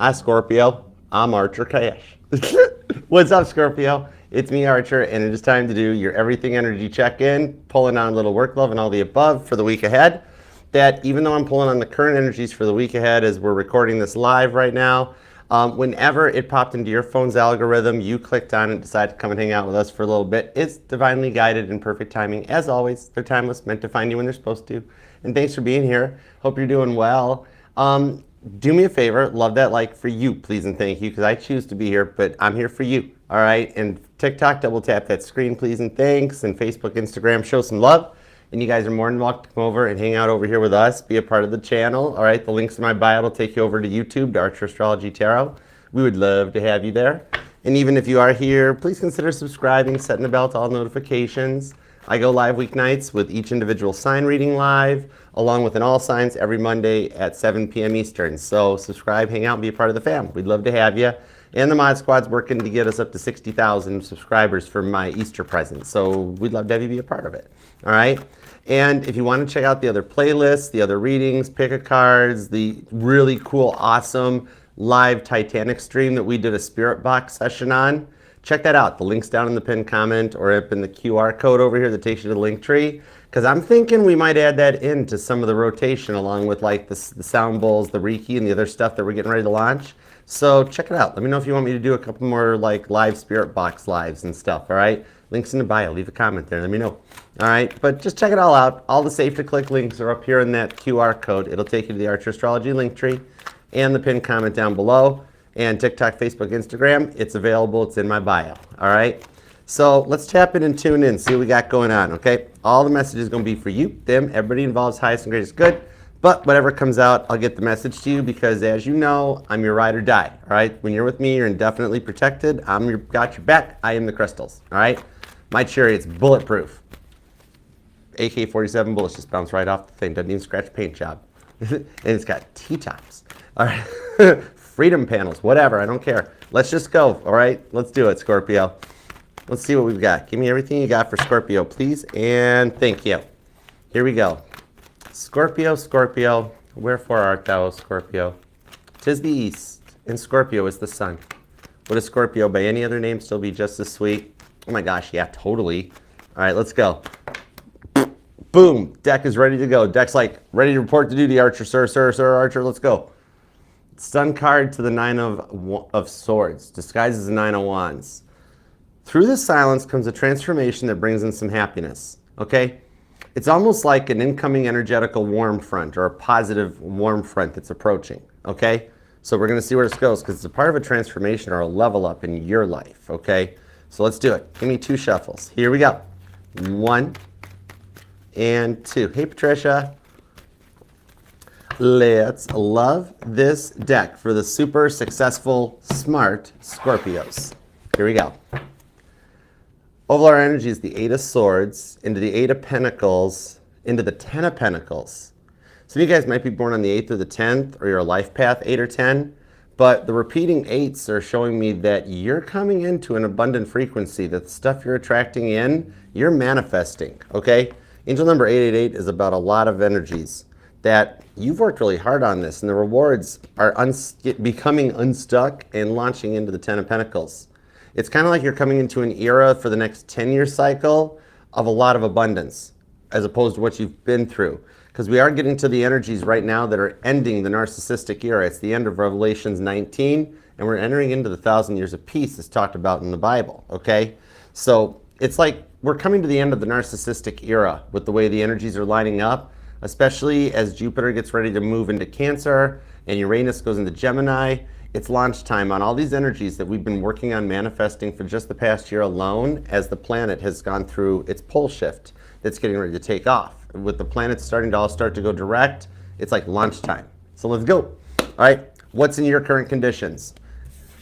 Hi, Scorpio. I'm Archer Cash. What's up, Scorpio? It's me, Archer, and it is time to do your everything energy check-in, pulling on a little work love and all the above for the week ahead. That even though I'm pulling on the current energies for the week ahead as we're recording this live right now, whenever it popped into your phone's algorithm, you clicked on it and decided to come and hang out with us for a little bit. It's divinely guided and perfect timing. As always, they're timeless, meant to find you when they're supposed to. And thanks for being here. Hope you're doing well. Do me a favor, love that like for you, please and thank you, because I choose to be here, but I'm here for you, all right? And TikTok, double tap that screen, please and thanks, and Facebook, Instagram, show some love. And you guys are more than welcome to come over and hang out over here with us, be a part of the channel, all right? The links in my bio will take you over to YouTube, to Archer Astrology Tarot. We would love to have you there. And even if you are here, please consider subscribing, setting the bell to all notifications. I go live weeknights with each individual sign reading live, along with an all signs every Monday at 7 p.m. Eastern. So subscribe, hang out, and be a part of the fam. We'd love to have you. And the Mod Squad's working to get us up to 60,000 subscribers for my Easter present. So we'd love to have you be a part of it. All right? And if you want to check out the other playlists, the other readings, pick a cards, the really cool, awesome live Titanic stream that we did a spirit box session on, check that out. The link's down in the pinned comment or up in the QR code over here that takes you to the link tree. Because I'm thinking we might add that into some of the rotation along with like the sound bowls, the Reiki, and the other stuff that we're getting ready to launch. So check it out. Let me know if you want me to do a couple more like live spirit box lives and stuff, all right? Links in the bio. Leave a comment there. Let me know. All right? But just check it all out. All the safe to click links are up here in that QR code. It'll take you to the Archer Astrology link tree and the pinned comment down below. And TikTok, Facebook, Instagram, it's available. It's in my bio, all right? So let's tap in and tune in, see what we got going on, okay? All the messages going to be for you, them, everybody involved, highest and greatest good. But whatever comes out, I'll get the message to you because as you know, I'm your ride or die, all right? When you're with me, you're indefinitely protected. Got your back. I am the crystals, all right? My chariot's bulletproof. AK-47 bullets just bounce right off the thing. Doesn't even scratch paint job. And it's got T-tops, all right? Freedom panels, whatever, I don't care. Let's just go, all right? Let's do it, Scorpio. Let's see what we've got. Give me everything you got for Scorpio, please, and thank you. Here we go. Scorpio, Scorpio, wherefore art thou, Scorpio? 'Tis the east, and Scorpio is the sun. Would a Scorpio by any other name still be just as sweet? Oh my gosh, yeah, totally. All right, let's go. Boom, deck is ready to go. Deck's like, ready to report to duty, Archer, sir, Archer, let's go. Sun card to the Nine of Swords, disguised as the Nine of Wands. Through the silence comes a transformation that brings in some happiness, okay? It's almost like an incoming energetical warm front or a positive warm front that's approaching, okay? So we're gonna see where this goes because it's a part of a transformation or a level up in your life, okay? So let's do it. Give me 2 shuffles. Here we go. 1 and 2. Hey, Patricia. Let's love this deck for the super successful, smart Scorpios. Here we go. Overall energy is the 8 of Swords, into the 8 of Pentacles, into the 10 of Pentacles. Some of you guys might be born on the 8th or the 10th, or your life path 8 or 10, but the repeating 8s are showing me that you're coming into an abundant frequency, that the stuff you're attracting in, you're manifesting, okay? Angel number 888 is about a lot of energies that you've worked really hard on this, and the rewards are becoming unstuck and launching into the 10 of Pentacles. It's kind of like you're coming into an era for the next 10-year cycle of a lot of abundance, as opposed to what you've been through. Because we are getting to the energies right now that are ending the narcissistic era. It's the end of Revelations 19, and we're entering into the 1,000 years of peace as talked about in the Bible, okay? So it's like we're coming to the end of the narcissistic era with the way the energies are lining up, especially as Jupiter gets ready to move into Cancer and Uranus goes into Gemini. It's launch time on all these energies that we've been working on manifesting for just the past year alone as the planet has gone through its pole shift that's getting ready to take off. With the planets starting to all start to go direct, it's like launch time. So let's go. All right, what's in your current conditions?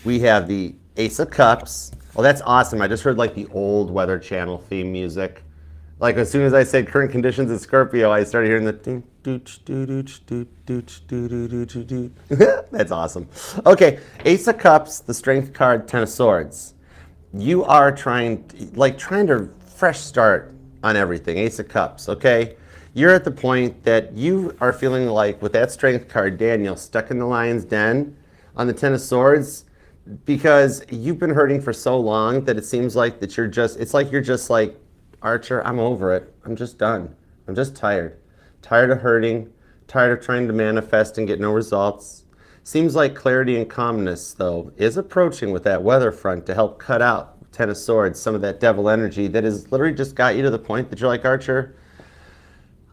We have the Ace of Cups. Oh, that's awesome. I just heard like the old Weather Channel theme music. Like as soon as I said current conditions in Scorpio, I started hearing the that's awesome. Okay, Ace of Cups, the Strength card, 10 of Swords. You are trying to fresh start on everything. Ace of Cups, okay? You're at the point that you are feeling like with that Strength card, Daniel, stuck in the lion's den. on the Ten of Swords, because you've been hurting for so long that it seems like that it's like you're just like, Archer, I'm over it. I'm just done. I'm just tired. Tired of hurting, tired of trying to manifest and get no results. Seems like clarity and calmness, though, is approaching with that weather front to help cut out, Ten of Swords, some of that devil energy that has literally just got you to the point that you're like, Archer,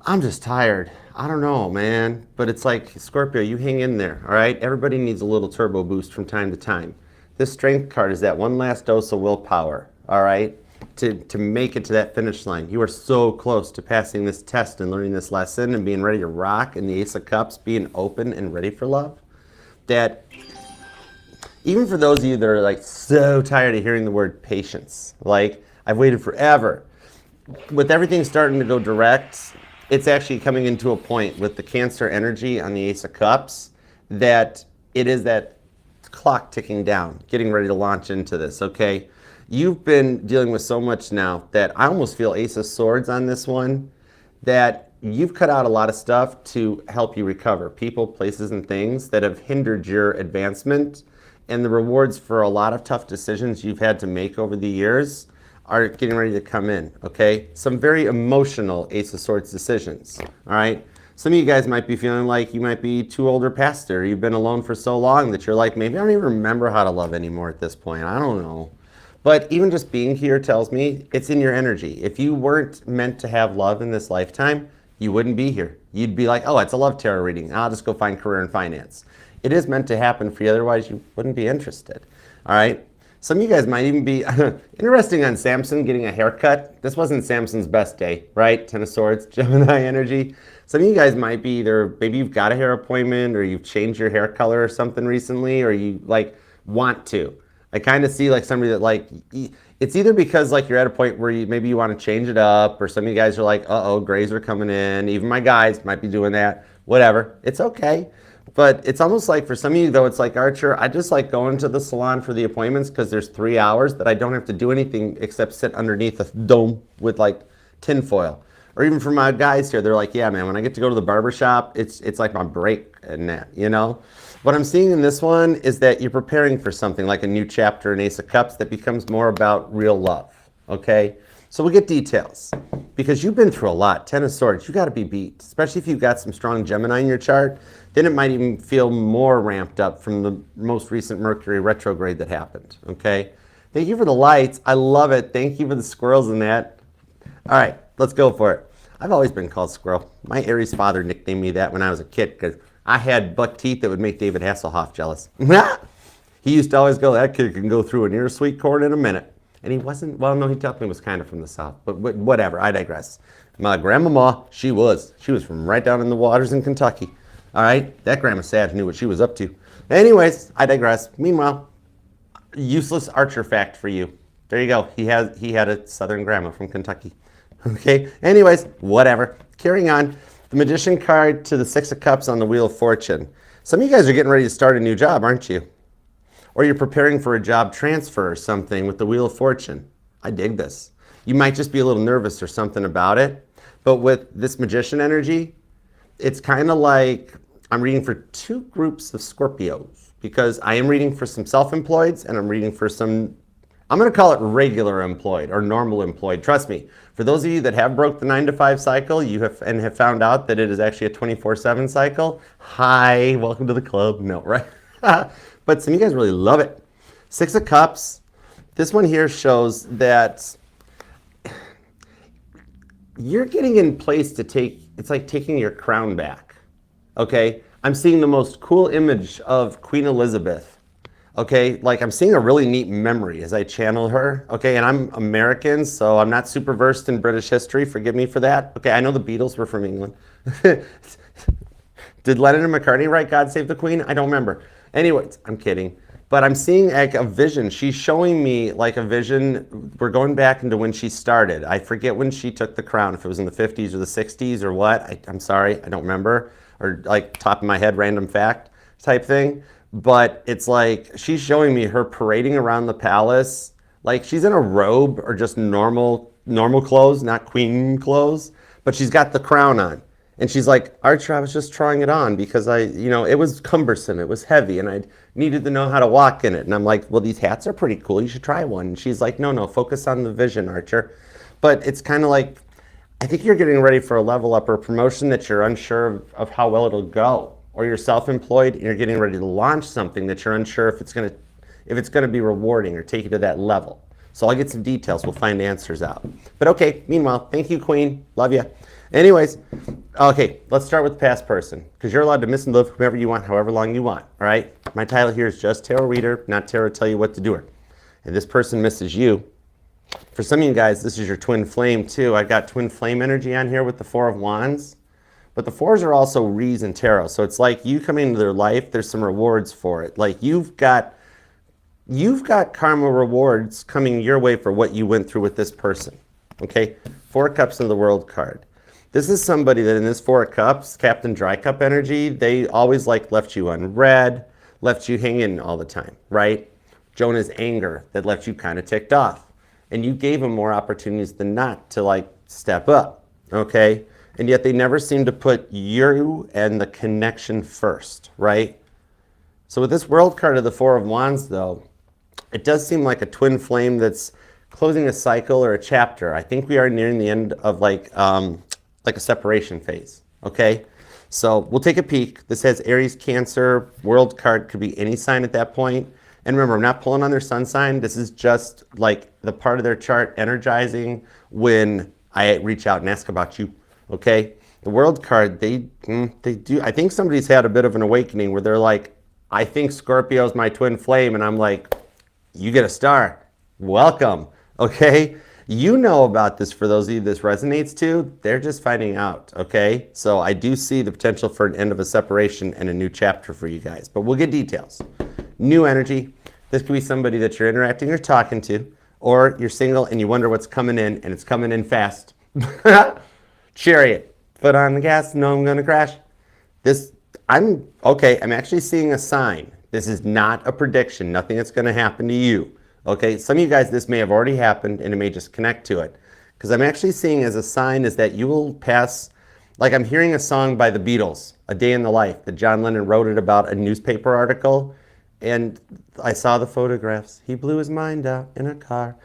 I'm just tired. I don't know, man. But it's like, Scorpio, you hang in there, all right? Everybody needs a little turbo boost from time to time. This strength card is that one last dose of willpower, all right? To make it to that finish line. You are so close to passing this test and learning this lesson and being ready to rock, and the Ace of Cups being open and ready for love, that even for those of you that are like so tired of hearing the word patience, like I've waited forever, with everything starting to go direct, it's actually coming into a point with the Cancer energy on the Ace of Cups that it is that clock ticking down, getting ready to launch into this, okay? You've been dealing with so much now that I almost feel Ace of Swords on this one, that you've cut out a lot of stuff to help you recover. People, places, and things that have hindered your advancement, and the rewards for a lot of tough decisions you've had to make over the years are getting ready to come in, okay? Some very emotional Ace of Swords decisions, all right? Some of you guys might be feeling like you might be too old or past it, or you've been alone for so long that you're like, maybe I don't even remember how to love anymore at this point. I don't know. But even just being here tells me it's in your energy. If you weren't meant to have love in this lifetime, you wouldn't be here. You'd be like, oh, it's a love tarot reading. I'll just go find career and finance. It is meant to happen for you, otherwise you wouldn't be interested, all right? Some of you guys might even be interesting on Samson getting a haircut. This wasn't Samson's best day, right? Ten of Swords, Gemini energy. Some of you guys might be either, maybe you've got a hair appointment or you've changed your hair color or something recently, or you like want to. I kind of see like somebody that like, it's either because like you're at a point where maybe you want to change it up, or some of you guys are like, uh-oh, grays are coming in. Even my guys might be doing that, whatever. It's okay. But it's almost like for some of you though, it's like, Archer, I just like going to the salon for the appointments because there's 3 hours that I don't have to do anything except sit underneath a dome with like tinfoil. Or even for my guys here, they're like, yeah, man, when I get to go to the barber shop, it's like my break and that, you know? What I'm seeing in this one is that you're preparing for something like a new chapter in Ace of Cups that becomes more about real love, okay? So we'll get details because you've been through a lot. Ten of Swords, you got to be beat, especially if you've got some strong Gemini in your chart. Then it might even feel more ramped up from the most recent Mercury retrograde that happened, okay? Thank you for the lights. I love it. Thank you for the squirrels in that. All right, let's go for it. I've always been called Squirrel. My Aries father nicknamed me that when I was a kid because I had buck teeth that would make David Hasselhoff jealous. He used to always go, that kid can go through an ear sweet corn in a minute. And he wasn't, well, no, he definitely was kind of from the South, but whatever, I digress. My grandmama, she was from right down in the waters in Kentucky. All right, that Grandma Sag knew what she was up to. Anyways, I digress. Meanwhile, useless Archer fact for you. There you go. He had a Southern grandma from Kentucky. Okay, anyways, whatever. Carrying on. The Magician card to the Six of Cups on the Wheel of Fortune. Some of you guys are getting ready to start a new job, aren't you? Or you're preparing for a job transfer or something with the Wheel of Fortune. I dig this. You might just be a little nervous or something about it. But with this Magician energy, it's kind of like I'm reading for 2 groups of Scorpios because I am reading for some self-employeds and I'm reading for some, I'm going to call it regular employed or normal employed. Trust me, for those of you that have broke the 9-to-5 cycle, have found out that it is actually a 24/7 cycle. Hi, welcome to the club. No, right? But some of you guys really love it. Six of Cups. This one here shows that you're getting in place to take, it's like taking your crown back. Okay? I'm seeing the most cool image of Queen Elizabeth. Okay, like I'm seeing a really neat memory as I channel her. Okay, and I'm American, so I'm not super versed in British history. Forgive me for that. Okay, I know the Beatles were from England. Did Lennon and McCartney write God Save the Queen? I don't remember. Anyways, I'm kidding. But I'm seeing like a vision. She's showing me like a vision. We're going back into when she started. I forget when she took the crown, if it was in the 50s or the 60s or what. I'm sorry, I don't remember. Or like top of my head, random fact type thing. But it's like she's showing me her parading around the palace. Like she's in a robe or just normal clothes, not queen clothes. But she's got the crown on. And she's like, Archer, I was just trying it on because it was cumbersome, it was heavy, and I needed to know how to walk in it. And I'm like, well, these hats are pretty cool, you should try one. And she's like, no, focus on the vision, Archer. But it's kind of like, I think you're getting ready for a level up or a promotion that you're unsure of how well it'll go. Or you're self-employed and you're getting ready to launch something that you're unsure if it's gonna be rewarding or take you to that level. So I'll get some details, we'll find answers out. But okay, meanwhile, thank you, Queen, love you. Anyways, okay, let's start with the past person, because you're allowed to miss and love whomever you want, however long you want, all right? My title here is just Tarot Reader, not Tarot Tell You What to Do Her. And this person misses you. For some of you guys, this is your twin flame too. I've got twin flame energy on here with the Four of Wands. But the fours are also reason tarot. So it's like you come into their life, there's some rewards for it. Like you've got karma rewards coming your way for what you went through with this person. Okay? Four Cups in the World card. This is somebody that in this Four of Cups, Captain Dry Cup energy, they always left you unread, left you hanging all the time, right? Jonah's anger that left you kind of ticked off. And you gave them more opportunities than not to step up, okay? And yet they never seem to put you and the connection first, right? So with this World card of the Four of Wands, though, it does seem like a twin flame that's closing a cycle or a chapter. I think we are nearing the end of like a separation phase, okay? So we'll take a peek. This has Aries, Cancer. World card could be any sign at that point. And remember, I'm not pulling on their sun sign. This is just like the part of their chart energizing when I reach out and ask about you. Okay, the World card, they do. I think somebody's had a bit of an awakening where they're like, I think Scorpio's my twin flame, and I'm like, you get a star. Welcome. Okay, you know about this. For those of you this resonates to, they're just finding out. Okay, so I do see the potential for an end of a separation and a new chapter for you guys, but we'll get details. New energy. This could be somebody that you're interacting or talking to, or you're single and you wonder what's coming in, and it's coming in fast. Chariot, foot on the gas, no, I'm gonna crash. I'm actually seeing a sign. This is not a prediction, nothing that's gonna happen to you. Okay, some of you guys, this may have already happened and it may just connect to it. Because I'm actually seeing as a sign is that you will pass, like I'm hearing a song by the Beatles, A Day in the Life, that John Lennon wrote it about a newspaper article. And I saw the photographs. He blew his mind out in a car.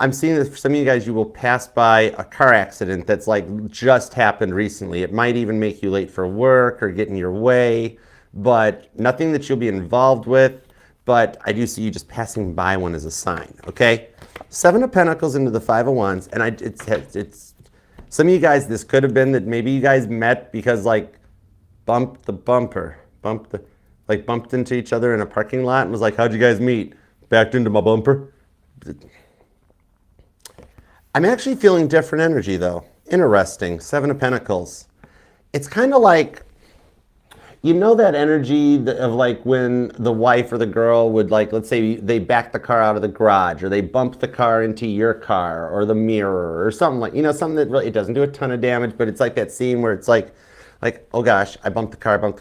I'm seeing that for some of you guys, you will pass by a car accident that's just happened recently. It might even make you late for work or get in your way, but nothing that you'll be involved with. But I do see you just passing by one as a sign, okay? Seven of Pentacles into the Five of Wands, and it's some of you guys, this could have been that maybe you guys met because bumped into each other in a parking lot and was like, how'd you guys meet? Backed into my bumper. I'm actually feeling different energy though. Interesting. Seven of Pentacles. It's kind of like, you know that energy of when the wife or the girl would let's say they back the car out of the garage or they bump the car into your car or the mirror or something something that really, it doesn't do a ton of damage, but it's like that scene where it's like, oh gosh, I bumped the car,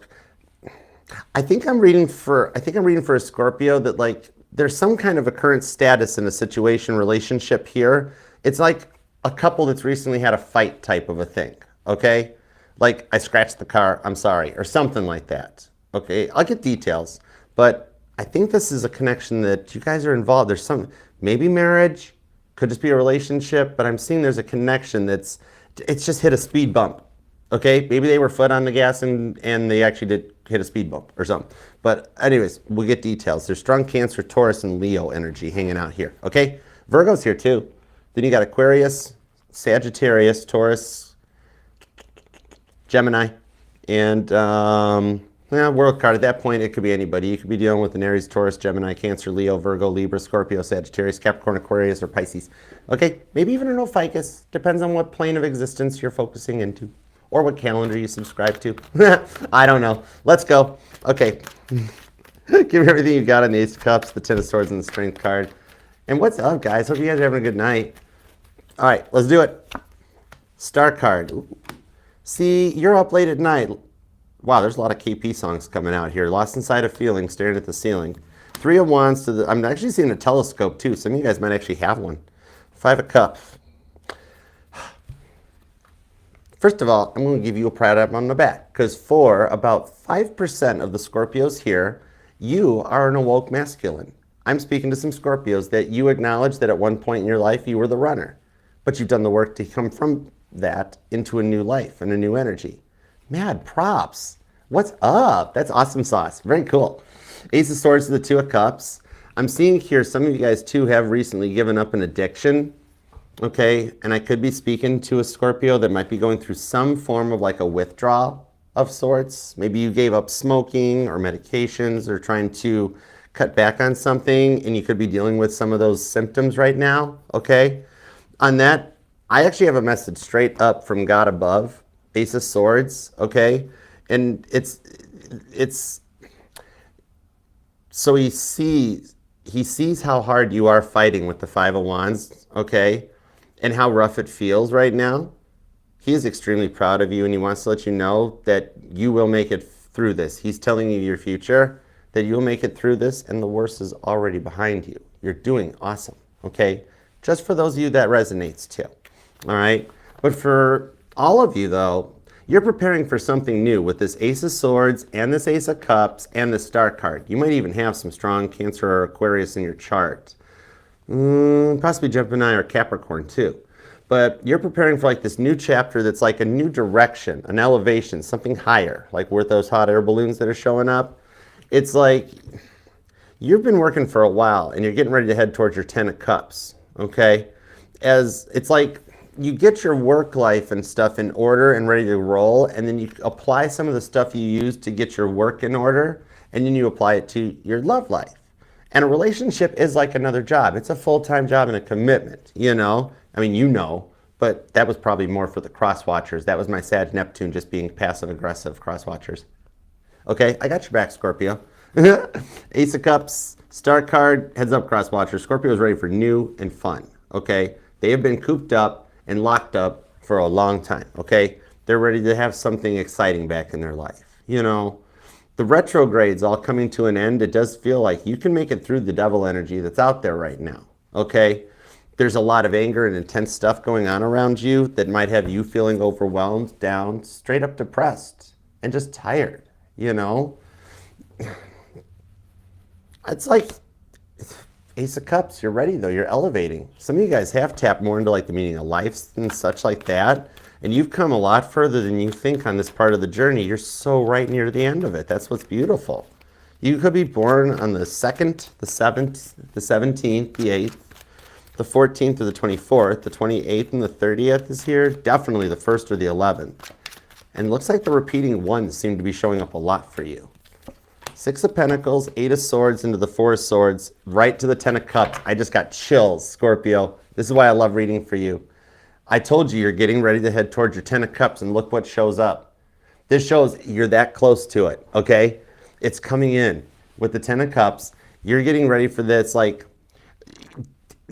I think I'm reading for a Scorpio that there's some kind of a current status in a situation, relationship here. It's like a couple that's recently had a fight type of a thing, okay? Like, I scratched the car, I'm sorry, or something like that, okay? I'll get details, but I think this is a connection that you guys are involved. There's maybe marriage, could just be a relationship, but I'm seeing there's a connection it's just hit a speed bump, okay? Maybe they were foot on the gas and they actually did hit a speed bump or something. But anyways, we'll get details. There's strong Cancer, Taurus, and Leo energy hanging out here, okay? Virgo's here too. Then you got Aquarius, Sagittarius, Taurus, Gemini, and World card. At that point, it could be anybody. You could be dealing with an Aries, Taurus, Gemini, Cancer, Leo, Virgo, Libra, Scorpio, Sagittarius, Capricorn, Aquarius, or Pisces. Okay, maybe even an Ophiuchus. Depends on what plane of existence you're focusing into or what calendar you subscribe to. I don't know. Let's go. Okay. Give me everything you got on the Ace of Cups, the Ten of Swords, and the Strength card. And what's up, guys? Hope you guys are having a good night. All right, let's do it. Star card. Ooh. See, you're up late at night. Wow, there's a lot of KP songs coming out here. Lost inside a feeling, staring at the ceiling. Three of Wands to the... I'm actually seeing a telescope, too. Some of you guys might actually have one. Five of Cups. First of all, I'm going to give you a pat on the back, because for about 5% of the Scorpios here, you are an awoke masculine. I'm speaking to some Scorpios that you acknowledge that at one point in your life you were the runner, but you've done the work to come from that into a new life and a new energy. Mad props. What's up? That's awesome sauce. Very cool. Ace of Swords to the Two of Cups. I'm seeing here some of you guys too have recently given up an addiction. Okay, and I could be speaking to a Scorpio that might be going through some form of like a withdrawal of sorts. Maybe you gave up smoking or medications or trying to cut back on something, and you could be dealing with some of those symptoms right now, okay? On that, I actually have a message straight up from God above, Ace of Swords, okay? And it's so he sees how hard you are fighting with the Five of Wands, okay? And how rough it feels right now. He is extremely proud of you, and he wants to let you know that you will make it through this. He's telling you your future, that you'll make it through this, and the worst is already behind you. You're doing awesome, okay? Just for those of you that resonates too, all right? But for all of you though, you're preparing for something new with this Ace of Swords and this Ace of Cups and the Star card. You might even have some strong Cancer or Aquarius in your chart. Possibly Gemini or Capricorn too. But you're preparing for like this new chapter that's like a new direction, an elevation, something higher, like with those hot air balloons that are showing up. It's like you've been working for a while and you're getting ready to head towards your 10 of Cups, okay? As it's like you get your work life and stuff in order and ready to roll, and then you apply some of the stuff you use to get your work in order, and then you apply it to your love life. And a relationship is like another job. It's a full-time job and a commitment, you know? I mean, you know, but that was probably more for the cross-watchers. That was my sad Neptune just being passive-aggressive cross-watchers. Okay, I got your back, Scorpio. Ace of Cups, Star card, heads up, cross-watchers. Scorpio is ready for new and fun, okay? They have been cooped up and locked up for a long time, okay? They're ready to have something exciting back in their life, you know? The retrogrades all coming to an end, it does feel like you can make it through the devil energy that's out there right now, okay? There's a lot of anger and intense stuff going on around you that might have you feeling overwhelmed, down, straight up depressed, and just tired, you know? It's like Ace of Cups, you're ready though, you're elevating. Some of you guys have tapped more into like the meaning of life and such like that. And you've come a lot further than you think on this part of the journey. You're so right near the end of it. That's what's beautiful. You could be born on the 2nd, the 7th, the 17th, the 8th, the 14th or the 24th, the 28th and the 30th is here. Definitely the 1st or the 11th. And it looks like the repeating ones seem to be showing up a lot for you. 6 of Pentacles, 8 of Swords into the 4 of Swords, right to the 10 of Cups. I just got chills, Scorpio. This is why I love reading for you. I told you you're getting ready to head towards your 10 of Cups, and look what shows up. This shows you're that close to it, okay? It's coming in with the 10 of Cups. You're getting ready for this. Like,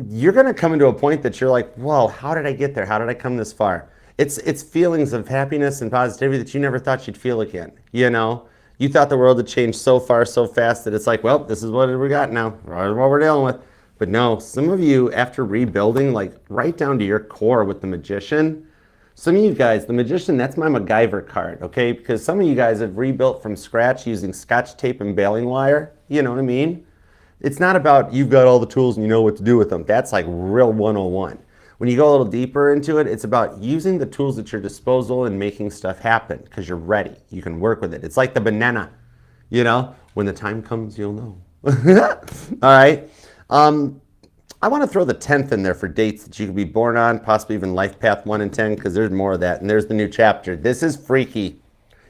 you're going to come into a point that you're like, whoa, how did I get there? How did I come this far? It's feelings of happiness and positivity that you never thought you'd feel again, you know? You thought the world had changed so far, so fast that it's like, well, this is what we got now. This is what we're dealing with. But no, some of you, after rebuilding, like right down to your core with the Magician, some of you guys, the Magician, that's my MacGyver card, okay? Because some of you guys have rebuilt from scratch using Scotch tape and baling wire. You know what I mean? It's not about you've got all the tools and you know what to do with them. That's like real 101. When you go a little deeper into it, it's about using the tools at your disposal and making stuff happen because you're ready. You can work with it. It's like the banana, you know? When the time comes, you'll know. All right? I want to throw the 10th in there for dates that you could be born on, possibly even life path 1 and 10, because there's more of that. And there's the new chapter. This is freaky.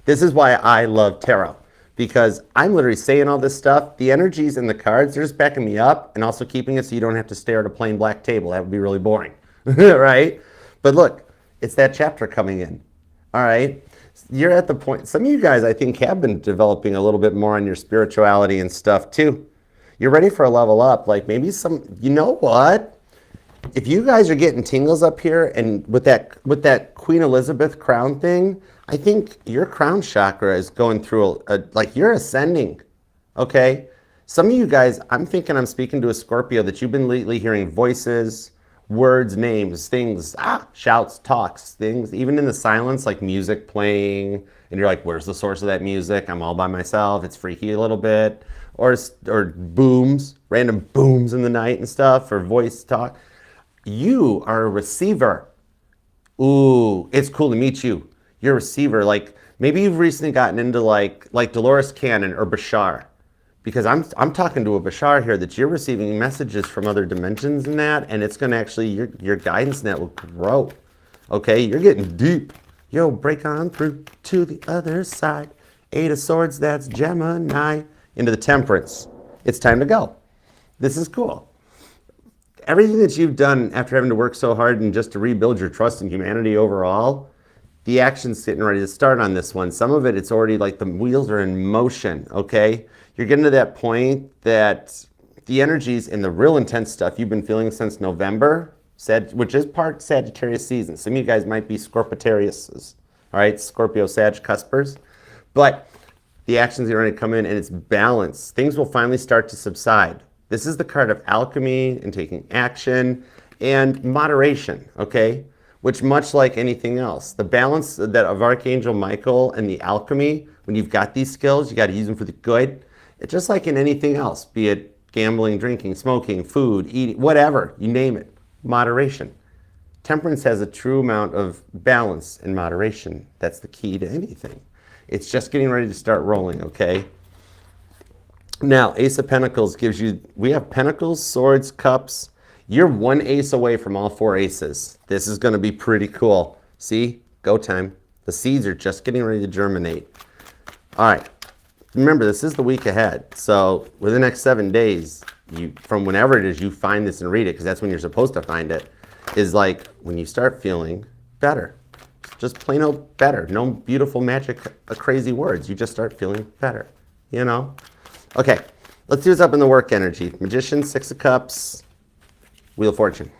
This is why I love tarot, because I'm literally saying all this stuff. The energies and the cards, they're just backing me up and also keeping it so you don't have to stare at a plain black table. That would be really boring, right? But look, it's that chapter coming in, all right? You're at the point, some of you guys I think have been developing a little bit more on your spirituality and stuff too. You're ready for a level up, like maybe some, you know what? If you guys are getting tingles up here and with that Queen Elizabeth crown thing, I think your crown chakra is going through like you're ascending, okay? Some of you guys, I'm thinking I'm speaking to a Scorpio that you've been lately hearing voices words, names, things, shouts, talks, things, even in the silence, like music playing, and you're like, where's the source of that music? I'm all by myself. It's freaky a little bit. Or booms, random booms in the night and stuff, or voice talk. You are a receiver. Ooh, it's cool to meet you. You're a receiver. Like maybe you've recently gotten into like Dolores Cannon or Bashar. Because I'm talking to a Bashar here that you're receiving messages from other dimensions and that, and it's gonna actually, your guidance net will grow. Okay, you're getting deep. Yo, break on through to the other side. 8 of Swords, that's Gemini. Into the Temperance. It's time to go. This is cool. Everything that you've done after having to work so hard and just to rebuild your trust in humanity overall, the action's getting ready to start on this one. Some of it, it's already like the wheels are in motion, okay? You're getting to that point that the energies and the real intense stuff you've been feeling since November, which is part Sagittarius season. Some of you guys might be Scorpitariuses, all right? Scorpio, Sag, cuspers. But the actions are going to come in and it's balance. Things will finally start to subside. This is the card of alchemy and taking action and moderation, okay? Which much like anything else, the balance that of Archangel Michael and the alchemy, when you've got these skills, you got to use them for the good. It's just like in anything else, be it gambling, drinking, smoking, food, eating, whatever, you name it, moderation. Temperance has a true amount of balance and moderation. That's the key to anything. It's just getting ready to start rolling, okay? Now, Ace of Pentacles gives you, we have Pentacles, Swords, Cups. You're one ace away from all 4 aces. This is going to be pretty cool. See? Go time. The seeds are just getting ready to germinate. All right. Remember, this is the week ahead. So within the next 7 days, from whenever it is you find this and read it, because that's when you're supposed to find it, is like when you start feeling better. Just plain old better. No beautiful magic, crazy words. You just start feeling better, you know? Okay, let's do this up in the work energy. Magician, 6 of Cups, Wheel of Fortune.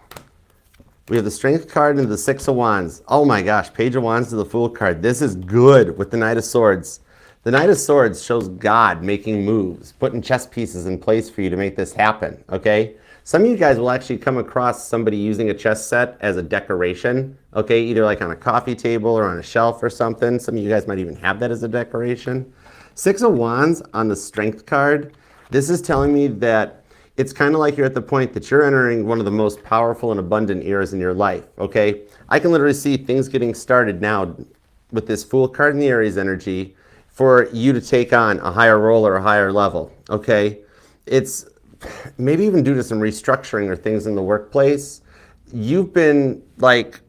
We have the Strength card and the 6 of Wands. Oh my gosh, Page of Wands to the Fool card. This is good with the Knight of Swords. The Knight of Swords shows God making moves, putting chess pieces in place for you to make this happen, okay? Some of you guys will actually come across somebody using a chess set as a decoration, okay? Either like on a coffee table or on a shelf or something. Some of you guys might even have that as a decoration. 6 of Wands on the Strength card. This is telling me that it's kind of like you're at the point that you're entering one of the most powerful and abundant eras in your life, okay? I can literally see things getting started now with this Fool card in the Aries energy for you to take on a higher role or a higher level, okay? It's maybe even due to some restructuring or things in the workplace. You've been like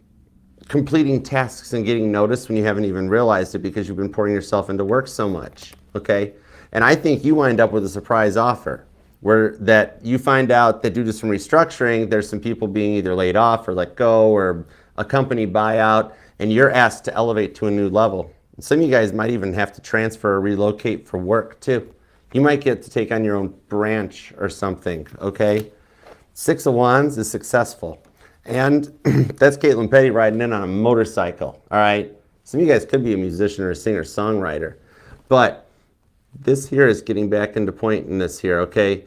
completing tasks and getting noticed when you haven't even realized it because you've been pouring yourself into work so much, okay? And I think you wind up with a surprise offer where that you find out that due to some restructuring, there's some people being either laid off or let go or a company buyout, and you're asked to elevate to a new level. And some of you guys might even have to transfer or relocate for work too. You might get to take on your own branch or something, okay? 6 of Wands is successful. And that's Caitlin Petty riding in on a motorcycle, all right? Some of you guys could be a musician or a singer-songwriter. But this here is getting back into point in this here, okay?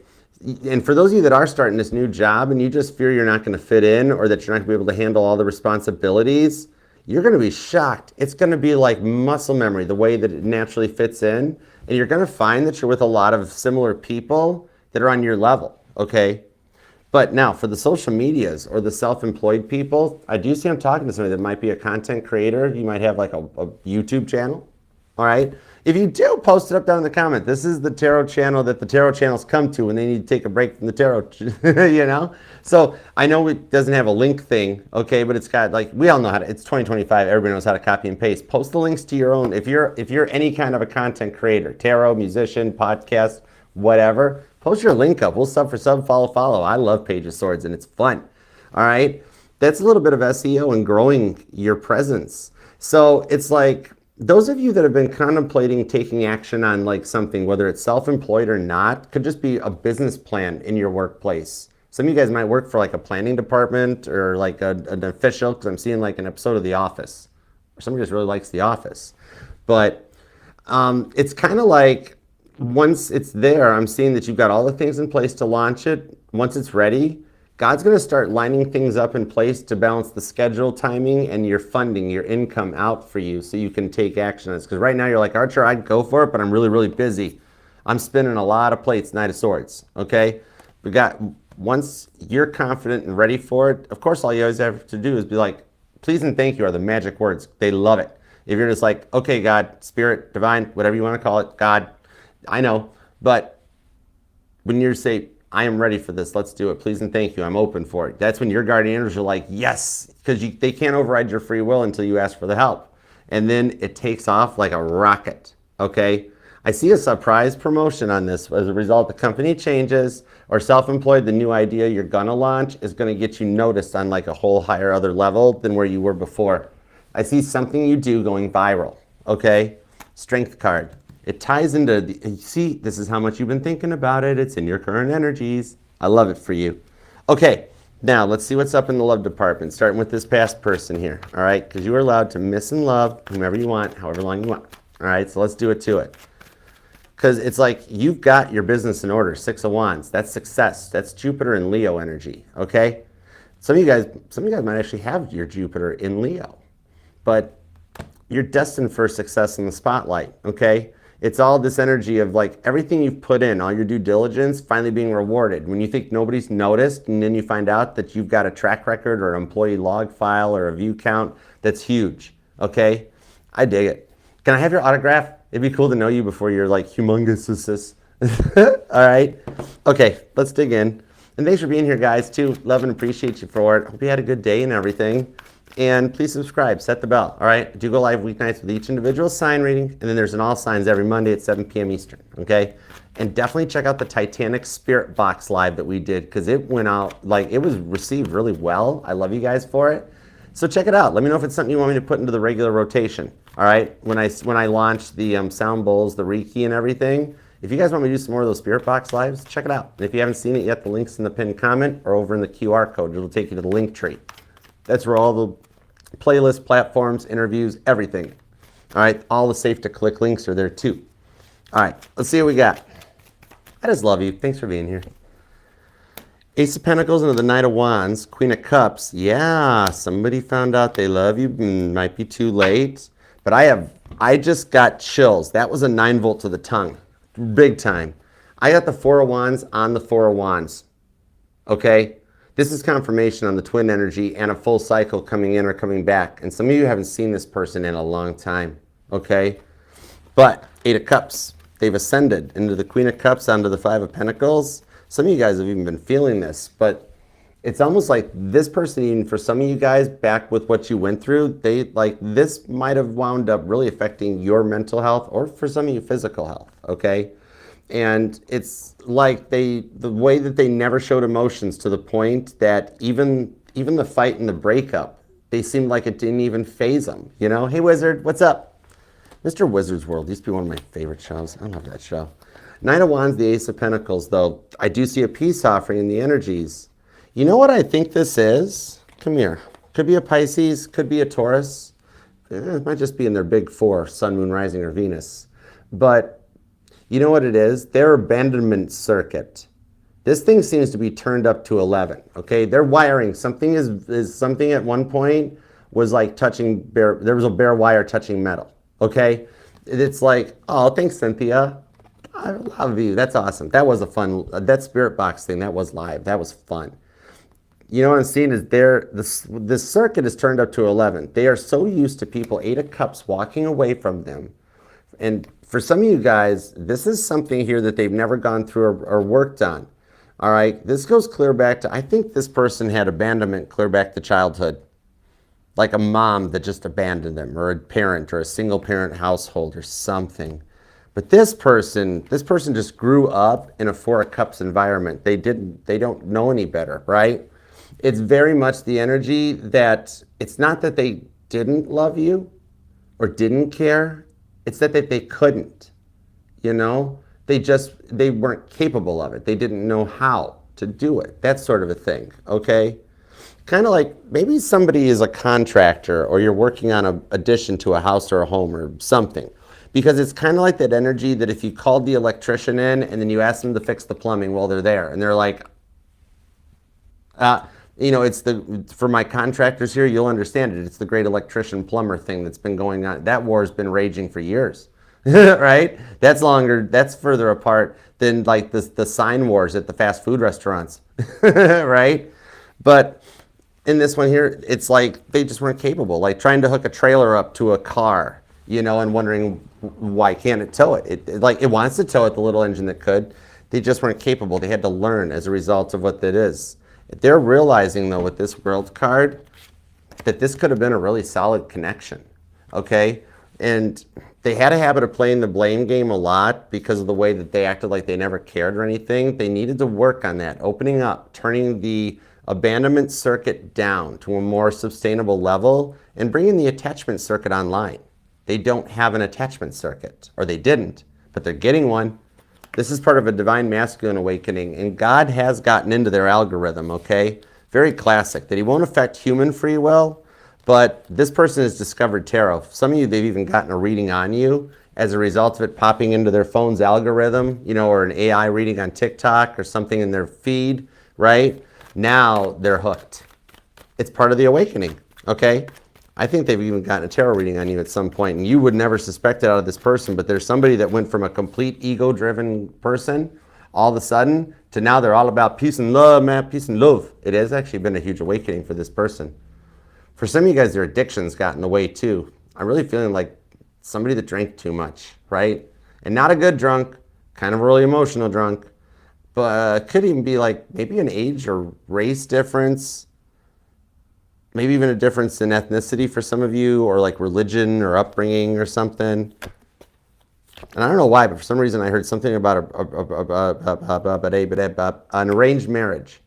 And for those of you that are starting this new job and you just fear you're not going to fit in or that you're not going to be able to handle all the responsibilities, you're going to be shocked. It's going to be like muscle memory, the way that it naturally fits in. And you're going to find that you're with a lot of similar people that are on your level, okay? But now, for the social medias or the self-employed people, I do see I'm talking to somebody that might be a content creator. You might have like a YouTube channel, all right? If you do, post it up down in the comment. This is the tarot channel that the tarot channels come to when they need to take a break from the tarot, you know? So I know it doesn't have a link thing, okay, but it's got like, we all know how to, it's 2025, everybody knows how to copy and paste. Post the links to your own, if you're any kind of a content creator, tarot, musician, podcast, whatever, post your link up. We'll sub for sub, follow. I love Page of Swords and it's fun, all right? That's a little bit of SEO and growing your presence. So it's like, those of you that have been contemplating taking action on like something, whether it's self-employed or not, could just be a business plan in your workplace. Some of you guys might work for like a planning department or like an official, because I'm seeing like an episode of The Office. Or somebody just really likes The Office. But it's kind of like once it's there, I'm seeing that you've got all the things in place to launch it. Once it's ready, God's going to start lining things up in place to balance the schedule timing and your funding, your income out for you so you can take action on this. Because right now you're like, Archer, I'd go for it, but I'm really, really busy. I'm spinning a lot of plates, Knight of Swords, okay? Once you're confident and ready for it, of course, all you always have to do is be like, please and thank you are the magic words. They love it. If you're just like, okay, God, spirit, divine, whatever you want to call it, God, I know. But when you say, I am ready for this, let's do it, please and thank you, I'm open for it. That's when your guardian angels are like, yes, because they can't override your free will until you ask for the help. And then it takes off like a rocket, okay? I see a surprise promotion on this. As a result, the company changes or self-employed, the new idea you're gonna launch is gonna get you noticed on like a whole higher other level than where you were before. I see something you do going viral, okay? Strength card. It ties into, you see, this is how much you've been thinking about it. It's in your current energies. I love it for you. Okay, now let's see what's up in the love department, starting with this past person here, all right? Because you are allowed to miss and love whomever you want, however long you want. All right, so let's do it to it. Because it's like you've got your business in order, 6 of Wands. That's success. That's Jupiter and Leo energy, okay? Some of you guys might actually have your Jupiter in Leo, but you're destined for success in the spotlight, okay? It's all this energy of like everything you've put in, all your due diligence, finally being rewarded. When you think nobody's noticed, and then you find out that you've got a track record or an employee log file or a view count, that's huge, okay? I dig it. Can I have your autograph? It'd be cool to know you before you're like humongous. All right? Okay, let's dig in. And thanks for being here, guys, too. Love and appreciate you for it. Hope you had a good day and everything. And please subscribe, set the bell, all right? I do go live weeknights with each individual sign reading, and then there's an all signs every Monday at 7 p.m. Eastern, okay? And definitely check out the Titanic Spirit Box live that we did, because it went out, like, it was received really well. I love you guys for it. So check it out. Let me know if it's something you want me to put into the regular rotation, all right? When I launch the sound bowls, the Reiki and everything, if you guys want me to do some more of those Spirit Box lives, check it out. And if you haven't seen it yet, the link's in the pinned comment or over in the QR code. It'll take you to the link tree. That's where all the playlists, platforms, interviews, everything. All right, all the safe to click links are there too. All right, let's see what we got. I just love you. Thanks for being here. Ace of Pentacles into the Knight of Wands, Queen of Cups. Yeah, somebody found out they love you. Might be too late, but I just got chills. That was a 9-volt to the tongue, big time. I got the 4 of Wands on the 4 of Wands. Okay. This is confirmation on the twin energy and a full cycle coming in or coming back. And some of you haven't seen this person in a long time, okay? But 8 of Cups, they've ascended into the Queen of Cups onto the 5 of Pentacles. Some of you guys have even been feeling this, but it's almost like this person, even for some of you guys, back with what you went through, this might have wound up really affecting your mental health or for some of you physical health, okay? And it's like the way that they never showed emotions to the point that even the fight and the breakup, they seemed like it didn't even faze them, you know? Hey, Wizard, what's up? Mr. Wizard's World used to be one of my favorite shows. I love that show. 9 of Wands, the Ace of Pentacles, though. I do see a peace offering in the energies. You know what I think this is? Come here. Could be a Pisces, could be a Taurus. It might just be in their big 4, Sun, Moon, Rising, or Venus. But you know what it is? Their abandonment circuit. This thing seems to be turned up to 11, okay? Their wiring, something is something at one point was like touching bare, there was a bare wire touching metal, okay? It's like, oh, thanks, Cynthia. I love you. That's awesome. That was a fun, that Spirit Box thing, that was live. That was fun. You know what I'm seeing is this circuit is turned up to 11. They are so used to people, 8 of Cups, walking away from them. And for some of you guys, this is something here that they've never gone through or worked on. All right, this goes clear back to, I think this person had abandonment clear back to childhood. Like a mom that just abandoned them, or a parent, or a single parent household, or something. But this person just grew up in a 4 of Cups environment. They don't know any better, right? It's very much the energy that it's not that they didn't love you or didn't care. It's that they couldn't, you know? They weren't capable of it. They didn't know how to do it. That sort of a thing, okay? Kind of like maybe somebody is a contractor or you're working on an addition to a house or a home or something. Because it's kind of like that energy that if you called the electrician in and then you asked them to fix the plumbing while they're there and they're like, It's for my contractors here, you'll understand it. It's the great electrician plumber thing that's been going on. That war has been raging for years, right? That's further apart than like the sign wars at the fast food restaurants, right? But in this one here, it's like they just weren't capable. Like trying to hook a trailer up to a car, and wondering why can't it tow it? It wants to tow it, the little engine that could. They just weren't capable. They had to learn as a result of what that is. They're realizing, though, with this World card, that this could have been a really solid connection, okay? And they had a habit of playing the blame game a lot because of the way that they acted like they never cared or anything. They needed to work on that, opening up, turning the abandonment circuit down to a more sustainable level, and bringing the attachment circuit online. They don't have an attachment circuit, or they didn't, but they're getting one. This is part of a divine masculine awakening, and God has gotten into their algorithm, okay? Very classic, that he won't affect human free will, but this person has discovered tarot. Some of you, they've even gotten a reading on you as a result of it popping into their phone's algorithm, or an AI reading on TikTok or something in their feed, right? Now they're hooked. It's part of the awakening, okay? I think they've even gotten a tarot reading on you at some point, and you would never suspect it out of this person, but there's somebody that went from a complete ego-driven person all of a sudden to now they're all about peace and love, man, peace and love. It has actually been a huge awakening for this person. For some of you guys, their addictions got in the way too. I'm really feeling like somebody that drank too much, right? And not a good drunk, kind of a really emotional drunk, but could even be like maybe an age or race difference. Maybe even a difference in ethnicity for some of you, or like religion or upbringing or something. And I don't know why, but for some reason I heard something about an arranged marriage.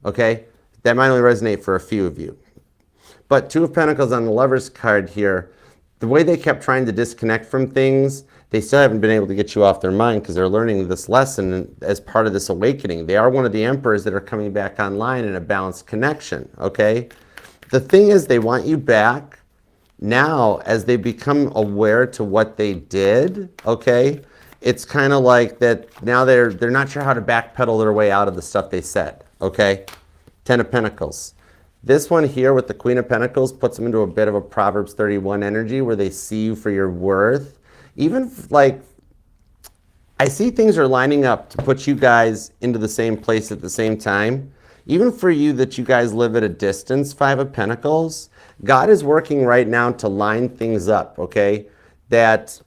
Okay? That might only resonate for a few of you. But Two of Pentacles on the Lover's card here, the way they kept trying to disconnect from things, they still haven't been able to get you off their mind because they're learning this lesson as part of this awakening. They are one of the emperors that are coming back online in a balanced connection. Okay? The thing is, they want you back now as they become aware to what they did, okay? It's kind of like that now they're not sure how to backpedal their way out of the stuff they said, okay? Ten of Pentacles. This one here with the Queen of Pentacles puts them into a bit of a Proverbs 31 energy where they see you for your worth. Even like, I see things are lining up to put you guys into the same place at the same time. Even for you that you guys live at a distance, Five of Pentacles, God is working right now to line things up, okay? That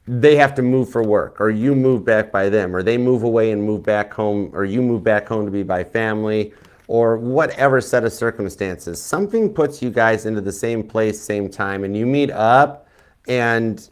they have to move for work, or you move back by them, or they move away and move back home, or you move back home to be by family, or whatever set of circumstances. Something puts you guys into the same place, same time, and you meet up, and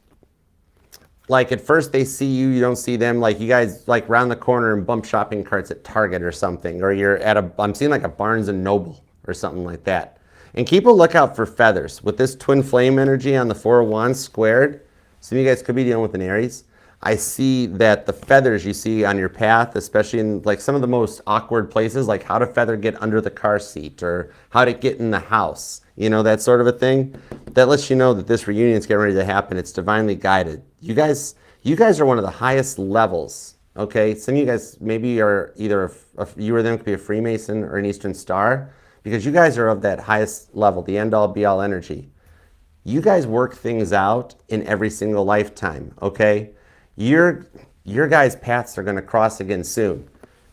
like at first they see you, you don't see them, like you guys like round the corner and bump shopping carts at Target or something, or you're at I'm seeing like a Barnes and Noble or something like that. And keep a lookout for feathers. With this twin flame energy on the Four of Wands squared, some of you guys could be dealing with an Aries. I see that the feathers you see on your path, especially in like some of the most awkward places, like how to feather get under the car seat or how to get in the house, that sort of a thing. That lets you know that this reunion is getting ready to happen. It's divinely guided. You guys are one of the highest levels, okay? Some of you guys maybe are either, you or them could be a Freemason or an Eastern Star, because you guys are of that highest level, the end-all, be-all energy. You guys work things out in every single lifetime, okay? Your guys' paths are going to cross again soon.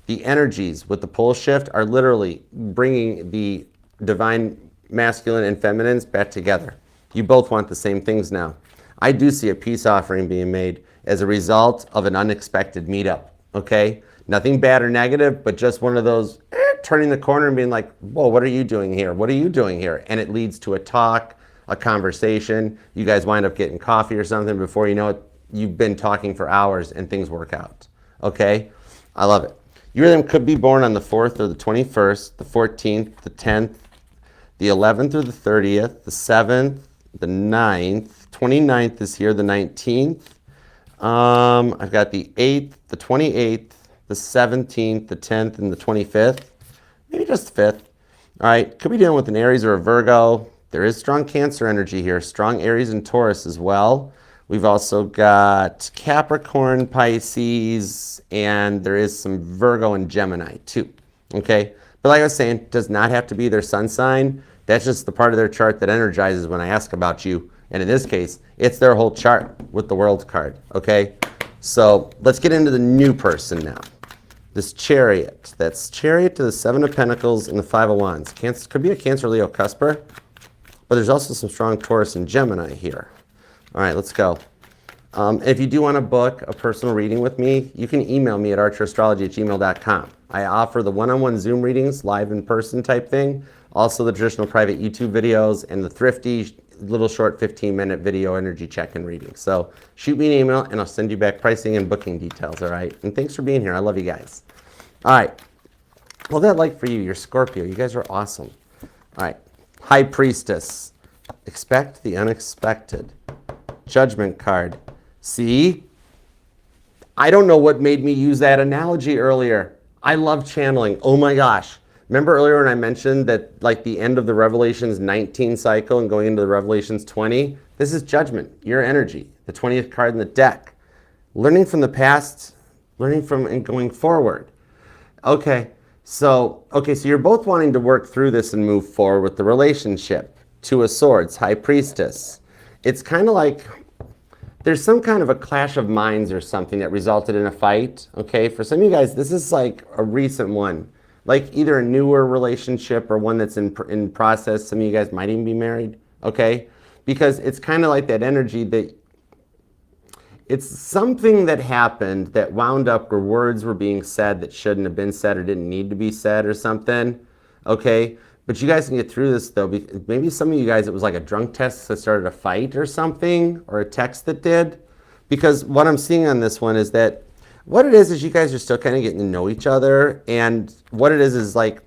The energies with the pole shift are literally bringing the divine masculine and feminines back together. You both want the same things now. I do see a peace offering being made as a result of an unexpected meetup, okay? Nothing bad or negative, but just one of those turning the corner and being like, whoa, what are you doing here? What are you doing here? And it leads to a talk, a conversation. You guys wind up getting coffee or something. Before you know it, you've been talking for hours and things work out, okay? I love it. You or them could be born on the 4th or the 21st, the 14th, the 10th, the 11th or the 30th, the 7th, the 9th, 29th is here, the 19th. I've got the 8th, the 28th, the 17th, the 10th, and the 25th. Maybe just the 5th. All right, could be dealing with an Aries or a Virgo. There is strong Cancer energy here, strong Aries and Taurus as well. We've also got Capricorn, Pisces, and there is some Virgo and Gemini too. Okay, But like I was saying, does not have to be their sun sign. That's just the part of their chart that energizes when I ask about you. And in this case, it's their whole chart with the World card, okay? So let's get into the new person now. This Chariot. That's Chariot to the Seven of Pentacles and the Five of Wands. Cancer, could be a Cancer, Leo, Cusper. But there's also some strong Taurus and Gemini here. All right, let's go. If you do want to book a personal reading with me, you can email me at archerastrology@gmail.com. I offer the one-on-one Zoom readings, live in person type thing, also the traditional private YouTube videos, and the thrifty little short 15-minute video energy check-in reading. So shoot me an email and I'll send you back pricing and booking details, all right? And thanks for being here. I love you guys. All right. What's that like for you? You're Scorpio. You guys are awesome. All right. High Priestess. Expect the unexpected. Judgment card. See? I don't know what made me use that analogy earlier. I love channeling. Oh my gosh. Remember earlier when I mentioned that like the end of the Revelations 19 cycle and going into the Revelations 20? This is judgment, your energy, the 20th card in the deck. Learning from the past, learning from and going forward. Okay, so you're both wanting to work through this and move forward with the relationship. Two of Swords, High Priestess. It's kind of like there's some kind of a clash of minds or something that resulted in a fight. Okay, for some of you guys, this is like a recent one. Like either a newer relationship or one that's in process. Some of you guys might even be married, okay? Because it's kind of like that energy that it's something that happened that wound up where words were being said that shouldn't have been said or didn't need to be said or something, okay? But you guys can get through this though. Maybe some of you guys, it was like a drunk text that started a fight or something, or a text that did. Because what I'm seeing on this one is that what it is you guys are still kind of getting to know each other, and what it is like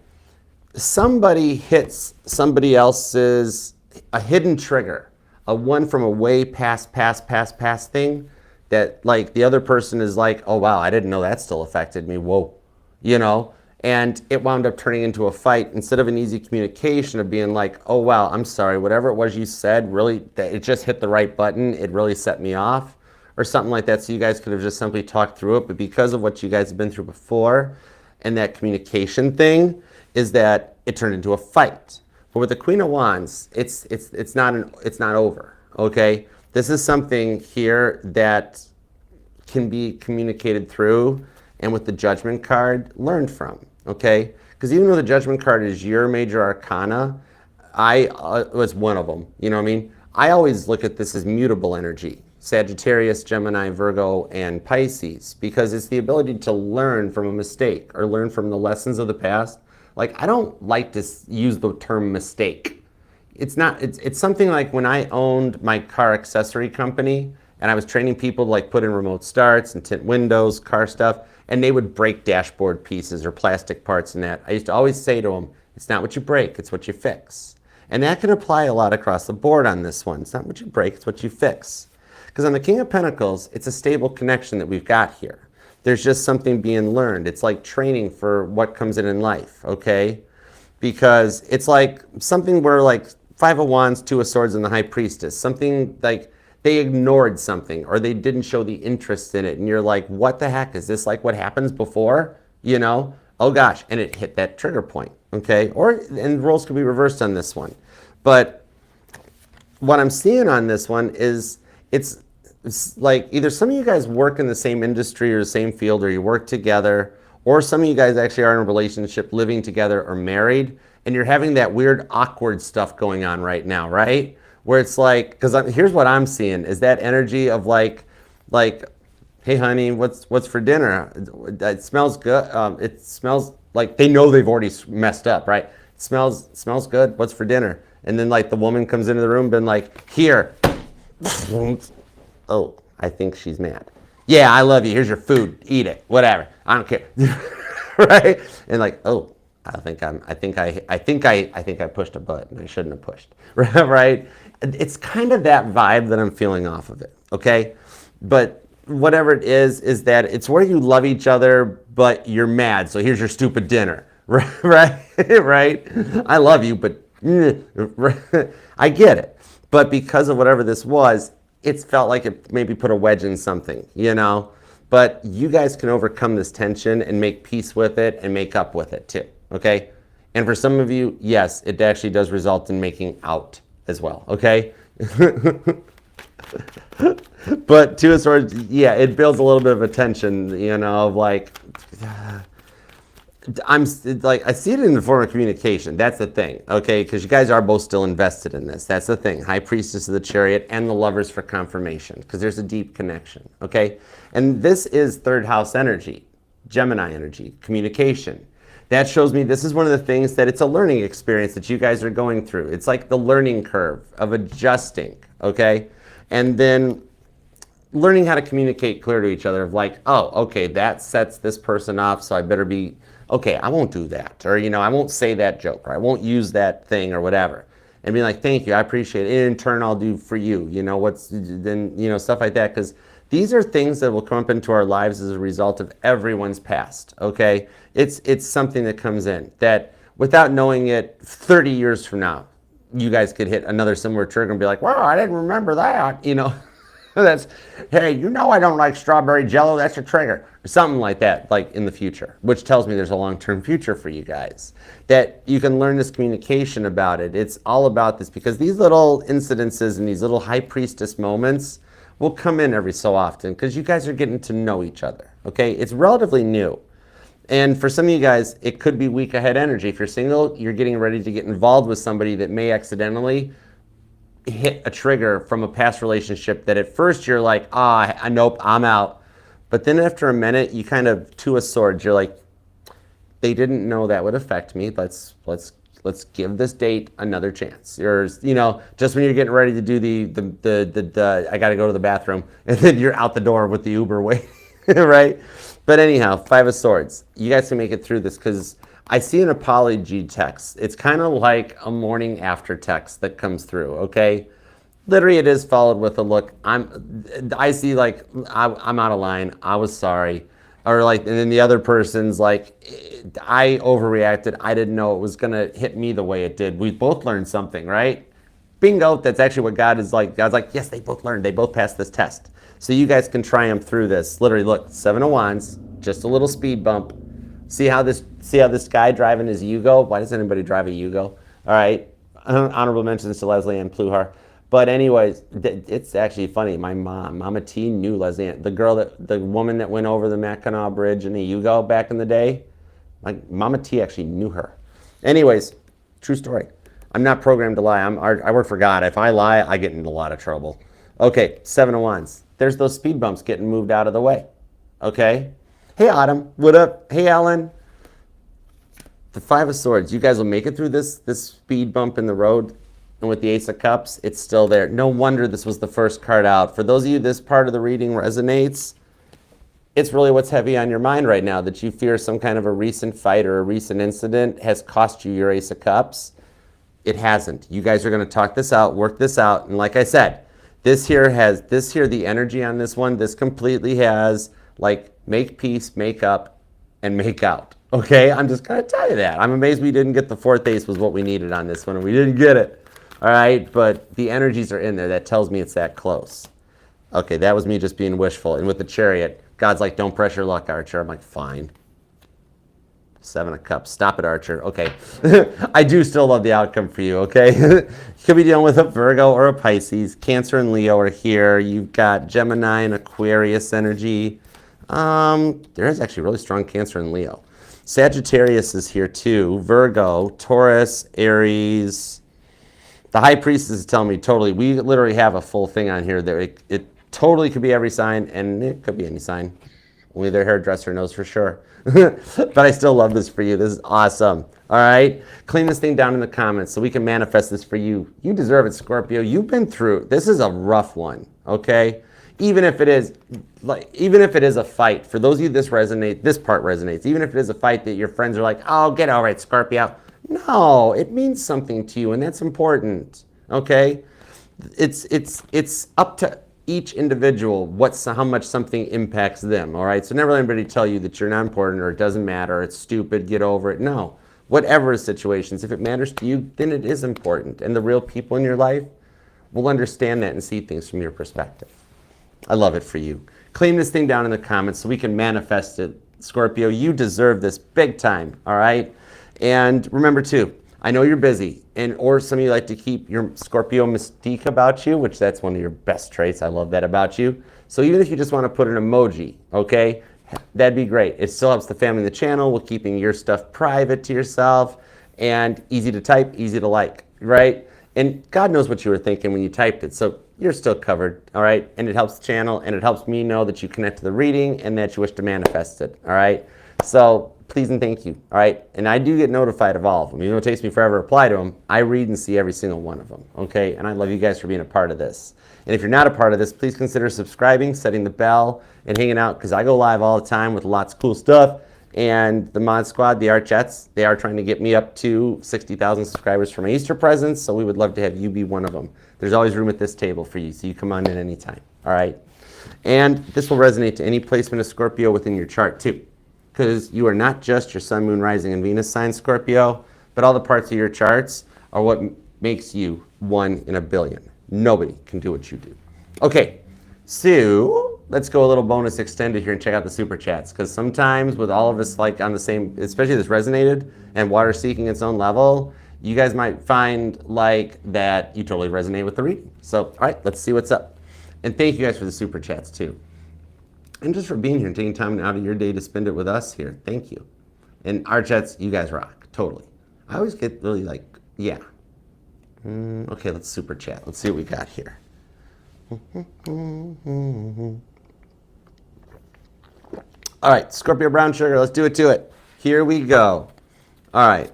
somebody hits somebody else's, a hidden trigger, a one from a way past thing that like the other person is like, oh wow, I didn't know that still affected me, whoa, you know? And it wound up turning into a fight instead of an easy communication of being like, oh wow, I'm sorry, whatever it was you said, really, it just hit the right button, it really set me off. Or something like that, so you guys could have just simply talked through it, but because of what you guys have been through before and that communication thing is that it turned into a fight. But with the Queen of Wands, it's not over, okay? This is something here that can be communicated through, and with the Judgment card, learned from, okay? Because even though the Judgment card is your major arcana, I was one of them, you know what I mean? I always look at this as mutable energy. Sagittarius, Gemini, Virgo, and Pisces, because it's the ability to learn from a mistake or learn from the lessons of the past. Like, I don't like to use the term mistake. It's something like when I owned my car accessory company and I was training people to like put in remote starts and tint windows, car stuff, and they would break dashboard pieces or plastic parts and that. I used to always say to them, it's not what you break, it's what you fix. And that can apply a lot across the board on this one. It's not what you break, it's what you fix. Because on the King of Pentacles, it's a stable connection that we've got here. There's just something being learned. It's like training for what comes in life, okay? Because it's like something where like Five of Wands, Two of Swords, and the High Priestess. Something like they ignored something or they didn't show the interest in it. And you're like, what the heck? Is this like what happens before? You know? Oh gosh. And it hit that trigger point, okay? And roles could be reversed on this one. But what I'm seeing on this one is it's like either some of you guys work in the same industry or the same field, or you work together, or some of you guys actually are in a relationship, living together or married, and you're having that weird awkward stuff going on right now, right? Where it's like, because here's what I'm seeing is that energy of like, hey honey, what's for dinner? It smells good. It smells like they know they've already messed up, right? It smells good. What's for dinner? And then like the woman comes into the room, been like, here. Oh, I think she's mad. Yeah, I love you. Here's your food. Eat it. Whatever. I don't care. Right? And like, oh, I think I pushed a button I shouldn't have pushed. Right? It's kind of that vibe that I'm feeling off of it. Okay? But whatever it is that it's where you love each other, but you're mad. So here's your stupid dinner. Right? Right? I love you, but I get it. But because of whatever this was, it's felt like it maybe put a wedge in something, you know? But you guys can overcome this tension and make peace with it and make up with it too, okay? And for some of you, yes, it actually does result in making out as well, okay? But Two of Swords, yeah, it builds a little bit of a tension, you know, of like, I see it in the form of communication. That's the thing, okay? Because you guys are both still invested in this. That's the thing. High Priestess of the Chariot and the Lovers for confirmation, because there's a deep connection, okay? And this is third house energy, Gemini energy, communication. That shows me this is one of the things that it's a learning experience that you guys are going through. It's like the learning curve of adjusting, okay? And then learning how to communicate clear to each other of like, oh, okay, that sets this person off, so I better be, okay, I won't do that. Or, you know, I won't say that joke, or I won't use that thing or whatever. And be like, thank you, I appreciate it. In turn, I'll do for you, you know, then, you know, stuff like that. Because these are things that will come up into our lives as a result of everyone's past, okay? It's something that comes in that without knowing it 30 years from now, you guys could hit another similar trigger and be like, wow, I didn't remember that, you know? That's, hey, you know I don't like strawberry jello, that's a trigger. Or something like that, like in the future, which tells me there's a long-term future for you guys. That you can learn this communication about it. It's all about this because these little incidences and these little high priestess moments will come in every so often because you guys are getting to know each other, okay? It's relatively new. And for some of you guys, it could be week ahead energy. If you're single, you're getting ready to get involved with somebody that may accidentally hit a trigger from a past relationship that at first you're like, nope, I'm out. But then after a minute, you kind of, Two of Swords, you're like, they didn't know that would affect me. Let's give this date another chance. You're, you know, just when you're getting ready to do the I got to go to the bathroom, and then you're out the door with the Uber waiting, right? But anyhow, Five of Swords. You guys can make it through this because I see an apology text. It's kind of like a morning after text that comes through, okay? Literally, it is followed with a look. I see like, I'm out of line. I was sorry. Or like, and then the other person's like, I overreacted. I didn't know it was going to hit me the way it did. We both learned something, right? Bingo, that's actually what God is like. God's like, yes, they both learned. They both passed this test. So you guys can triumph through this. Literally, look, Seven of Wands, just a little speed bump. See how this guy driving his Yugo? Why does anybody drive a Yugo? All right. Honorable mentions to Leslie Ann Pluhar. But anyways, it's actually funny. My mom, Mama T, knew Leslie Ann. The woman that went over the Mackinac Bridge in a Yugo back in the day, like Mama T actually knew her. Anyways, true story. I'm not programmed to lie. I work for God. If I lie, I get into a lot of trouble. Okay, Seven of Wands. There's those speed bumps getting moved out of the way. Okay? Hey, Autumn. What up? Hey, Ellen. The Five of Swords. You guys will make it through this speed bump in the road. And with the Ace of Cups, it's still there. No wonder this was the first card out. For those of you this part of the reading resonates, it's really what's heavy on your mind right now, that you fear some kind of a recent fight or a recent incident has cost you your Ace of Cups. It hasn't. You guys are going to talk this out, work this out. And like I said, the energy on this one, this completely has like make peace, make up, and make out. Okay, I'm just going to tell you that. I'm amazed we didn't get the fourth ace was what we needed on this one, and we didn't get it. All right, but the energies are in there. That tells me it's that close. Okay, that was me just being wishful. And with the Chariot, God's like, don't press your luck, Archer. I'm like, fine. Seven of Cups. Stop it, Archer. Okay. I do still love the outcome for you, okay? You could be dealing with a Virgo or a Pisces. Cancer and Leo are here. You've got Gemini and Aquarius energy. There is actually really strong Cancer and Leo. Sagittarius is here too. Virgo, Taurus, Aries. The High Priestess is telling me totally. We literally have a full thing on here that it totally could be every sign, and it could be any sign. Only their hairdresser knows for sure. But I still love this for you. This is awesome. All right? Clean this thing down in the comments so we can manifest this for you. You deserve it, Scorpio. You've been through. This is a rough one, okay? Even if it is a fight, for those of you this part resonates, even if it is a fight that your friends are like, oh, get over it, Scorpio. No, it means something to you, and that's important, okay? It's up to each individual how much something impacts them, all right? So never let anybody tell you that you're not important or it doesn't matter, or it's stupid, get over it. No, whatever situations, if it matters to you, then it is important, and the real people in your life will understand that and see things from your perspective. I love it for you. Clean this thing down in the comments so we can manifest it. Scorpio, you deserve this big time, all right? And remember too, I know you're busy, or some of you like to keep your Scorpio mystique about you, which that's one of your best traits. I love that about you. So even if you just want to put an emoji, okay, that'd be great. It still helps the family and the channel with keeping your stuff private to yourself and easy to type, easy to like, right? And God knows what you were thinking when you typed it, so you're still covered, all right? And it helps the channel, and it helps me know that you connect to the reading and that you wish to manifest it, all right? So please and thank you, all right? And I do get notified of all of them. Even though it takes me forever to reply to them, I read and see every single one of them, okay? And I love you guys for being a part of this. And if you're not a part of this, please consider subscribing, setting the bell, and hanging out, because I go live all the time with lots of cool stuff. And the Mod Squad, the Archettes, they are trying to get me up to 60,000 subscribers for my Easter presents, so we would love to have you be one of them. There's always room at this table for you, so you come on in anytime, all right? And this will resonate to any placement of Scorpio within your chart too, because you are not just your Sun, Moon, Rising, and Venus sign Scorpio, but all the parts of your charts are what makes you 1 in a billion. Nobody can do what you do. Okay, so let's go a little bonus extended here and check out the super chats, because sometimes with all of us like on the same, especially this resonated and water seeking its own level, you guys might find like that you totally resonate with the reading. So, all right, let's see what's up. And thank you guys for the super chats too. And just for being here and taking time out of your day to spend it with us here. Thank you. And our chats, you guys rock, totally. I always get really like, yeah. Okay, let's super chat. Let's see what we got here. All right, Scorpio brown sugar, let's do it to it. Here we go. All right,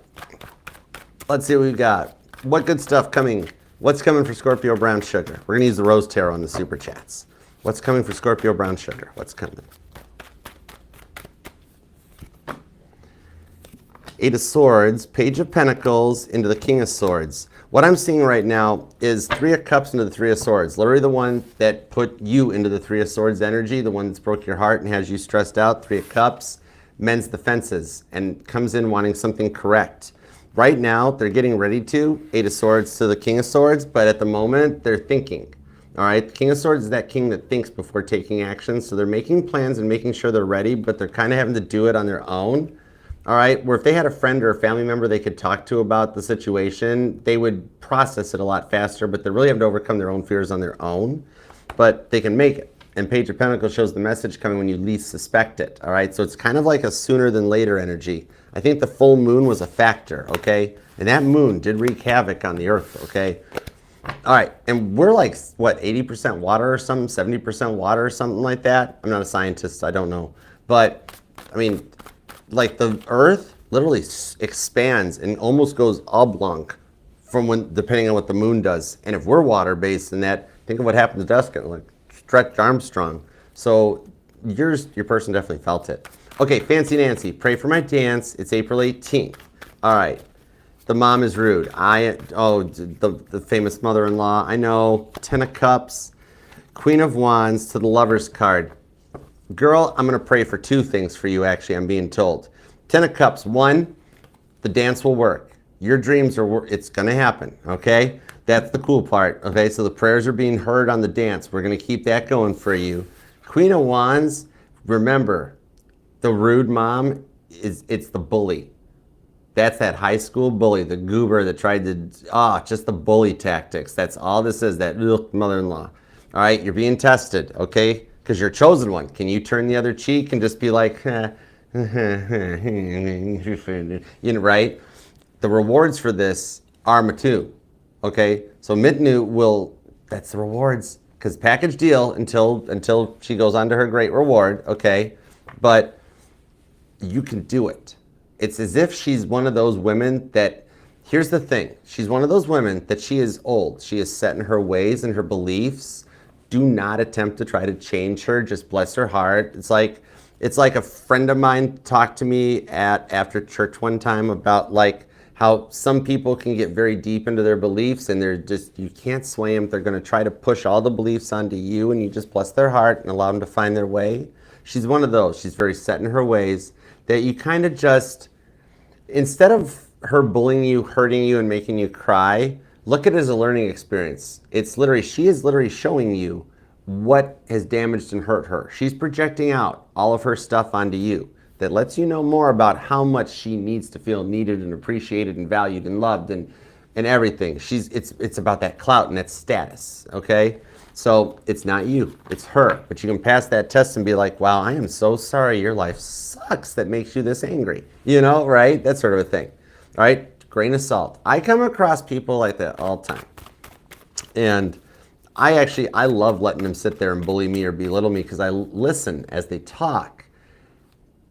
let's see what we got. What good stuff coming? What's coming for Scorpio brown sugar? We're gonna use the Rose Tarot on the super chats. What's coming for Scorpio brown sugar? What's coming? Eight of Swords, Page of Pentacles into the King of Swords. What I'm seeing right now is 3 of Cups into the 3 of Swords. Literally the one that put you into the 3 of Swords energy, the one that's broke your heart and has you stressed out. 3 of Cups mends the fences and comes in wanting something correct. Right now, they're getting ready to, 8 of Swords to the King of Swords, but at the moment, they're thinking. All right, the King of Swords is that king that thinks before taking action, so they're making plans and making sure they're ready, but they're kind of having to do it on their own. All right, where if they had a friend or a family member they could talk to about the situation, they would process it a lot faster, but they really have to overcome their own fears on their own, but they can make it. And Page of Pentacles shows the message coming when you least suspect it, all right? So it's kind of like a sooner than later energy. I think the full moon was a factor, okay? And that moon did wreak havoc on the earth, okay? All right, and we're like, what, 80% water or something, 70% water or something like that? I'm not a scientist, I don't know. But, I mean, like the earth literally expands and almost goes oblong from when, depending on what the moon does. And if we're water-based in that, think of what happened to us, like Stretch Armstrong. So your person definitely felt it. Okay, Fancy Nancy, pray for my dance. It's April 18th. All right. The mom is rude. The famous mother-in-law. I know. 10 of Cups, Queen of Wands to the Lover's card. Girl, I'm going to pray for 2 things for you, actually, I'm being told. 10 of Cups. 1, the dance will work. Your dreams are, it's going to happen, okay? That's the cool part, okay? So the prayers are being heard on the dance. We're going to keep that going for you. Queen of Wands, remember, the rude mom, it's the bully. That's that high school bully, the goober that tried to, just the bully tactics. That's all this is, that mother-in-law. All right, you're being tested, okay? Because you're a chosen one. Can you turn the other cheek and just be like, you know, right? The rewards for this are Matu, okay? So Mitnu will, that's the rewards, because package deal until she goes on to her great reward, okay? But you can do it. It's as if she's one of those women that, here's the thing, she's one of those women that she is old. She is set in her ways and her beliefs. Do not attempt to try to change her. Just bless her heart. It's like a friend of mine talked to me after church one time about like how some people can get very deep into their beliefs and they're just, you can't sway them. They're going to try to push all the beliefs onto you and you just bless their heart and allow them to find their way. She's one of those. She's very set in her ways that you kind of just, instead of her bullying you, hurting you, and making you cry, look at it as a learning experience. It's literally, she is literally showing you what has damaged and hurt her. She's projecting out all of her stuff onto you. that lets you know more about how much she needs to feel needed and appreciated and valued and loved and everything. It's about that clout and that status, okay? So it's not you, it's her. But you can pass that test and be like, wow, I am so sorry your life sucks that makes you this angry. You know, right? That sort of a thing. All right? Grain of salt. I come across people like that all the time. And I love letting them sit there and bully me or belittle me because I listen as they talk.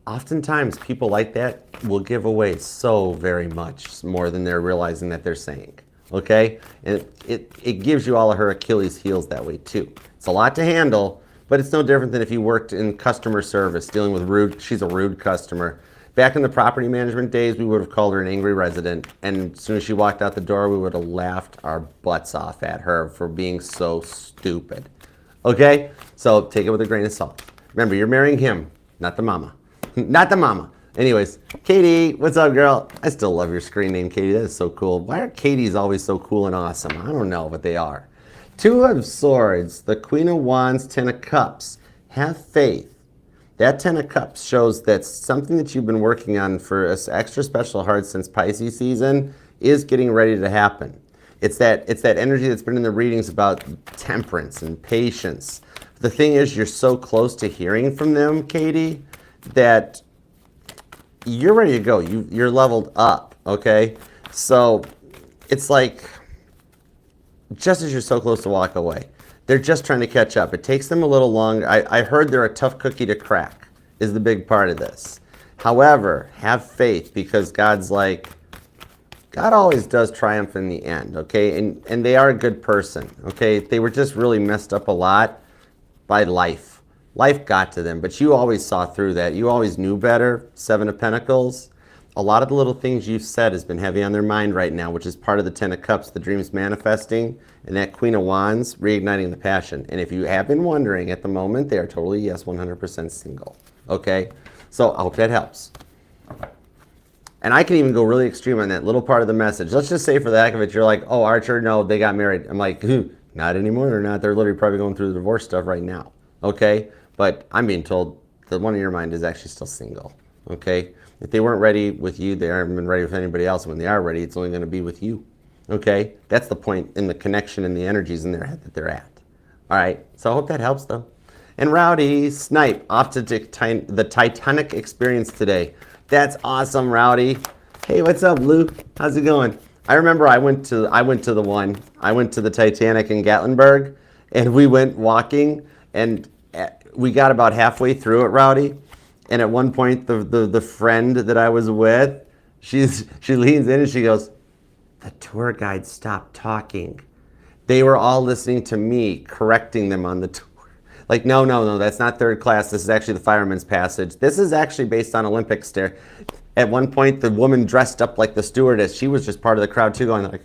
Oftentimes people like that will give away so very much more than they're realizing that they're saying. Okay? And it gives you all of her Achilles heels that way too. It's a lot to handle, but it's no different than if you worked in customer service, dealing with she's a rude customer. Back in the property management days, we would have called her an angry resident, and as soon as she walked out the door, we would have laughed our butts off at her for being so stupid. Okay? So take it with a grain of salt. Remember, you're marrying him, not the mama. Not the mama. Anyways, Katie, what's up, girl? I still love your screen name, Katie. That is so cool. Why are Katie's always so cool and awesome? I don't know, but they are. Two of Swords, the Queen of Wands, Ten of Cups. Have faith. That Ten of Cups shows that something that you've been working on for an extra special heart since Pisces season is getting ready to happen. It's that energy that's been in the readings about temperance and patience. The thing is, you're so close to hearing from them, Katie, that you're ready to go. You're leveled up, okay? So it's like, just as you're so close to walk away, they're just trying to catch up. It takes them a little long. I heard they're a tough cookie to crack is the big part of this. However, have faith because God always does triumph in the end, okay? And they are a good person, okay? They were just really messed up a lot by life. Life got to them, but you always saw through that. You always knew better. Seven of Pentacles. A lot of the little things you've said has been heavy on their mind right now, which is part of the Ten of Cups, the dreams manifesting, and that Queen of Wands, reigniting the passion. And if you have been wondering at the moment, they are totally, yes, 100% single. Okay? So I hope that helps. And I can even go really extreme on that little part of the message. Let's just say for the heck of it, you're like, oh, Archer, no, they got married. I'm like, not anymore, they're not. They're literally probably going through the divorce stuff right now. Okay? But I'm being told that one in your mind is actually still single. Okay? If they weren't ready with you, they haven't been ready with anybody else. When they are ready, it's only going to be with you. Okay? That's the point in the connection and the energies in their head that they're at. All right? So I hope that helps, though. And Rowdy, Snipe, off to the Titanic experience today. That's awesome, Rowdy. Hey, what's up, Luke? How's it going? I remember I went to the Titanic in Gatlinburg, and we went walking, and we got about halfway through it, Rowdy. And at one point, the friend that I was with, she leans in and she goes, the tour guide stopped talking. They were all listening to me, correcting them on the tour. Like, no, that's not third class. This is actually the fireman's passage. This is actually based on Olympic stair. At one point, the woman dressed up like the stewardess, she was just part of the crowd too, going like,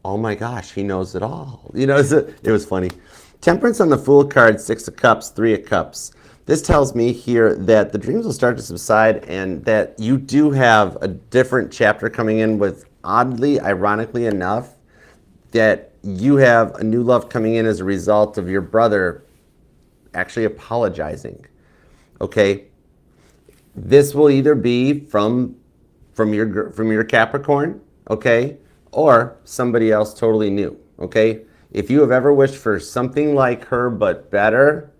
oh my gosh, he knows it all. You know, it was funny. Temperance on the Fool card, Six of Cups, Three of Cups. This tells me here that the dreams will start to subside and that you do have a different chapter coming in with, oddly, ironically enough, that you have a new love coming in as a result of your brother actually apologizing. Okay? This will either be from your Capricorn, okay, or somebody else totally new, okay? If you have ever wished for something like her but better,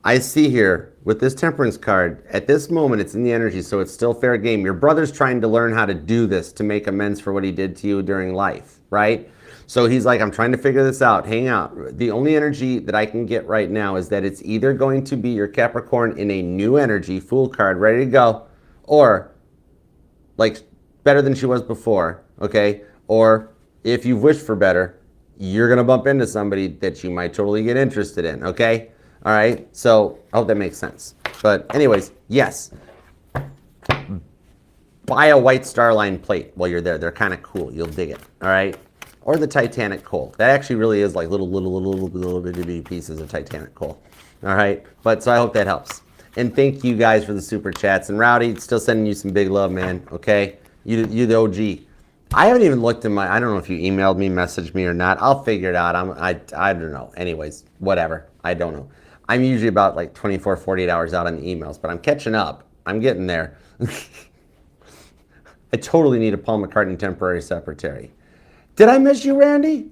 I see here with this Temperance card, at this moment it's in the energy, so it's still fair game. Your brother's trying to learn how to do this to make amends for what he did to you during life, right? So he's like, I'm trying to figure this out. Hang out. The only energy that I can get right now is that it's either going to be your Capricorn in a new energy, Fool card, ready to go, or like better than she was before, okay? Or if you've wished for better, you're going to bump into somebody that you might totally get interested in, okay? All right? So I hope that makes sense. But anyways, yes. Buy a white Starline plate while you're there. They're kind of cool. You'll dig it, all right? Or the Titanic coal. That actually really is like little bitty pieces of Titanic coal. All right? But so I hope that helps. And thank you guys for the super chats. And Rowdy, still sending you some big love, man. Okay? You the OG. I haven't even looked in my, I don't know if you emailed me, messaged me or not. I'll figure it out. I don't know. Anyways, whatever. I don't know. I'm usually about like 24, 48 hours out on the emails, but I'm catching up. I'm getting there. I totally need a Paul McCartney temporary secretary. Did I miss you, Randy?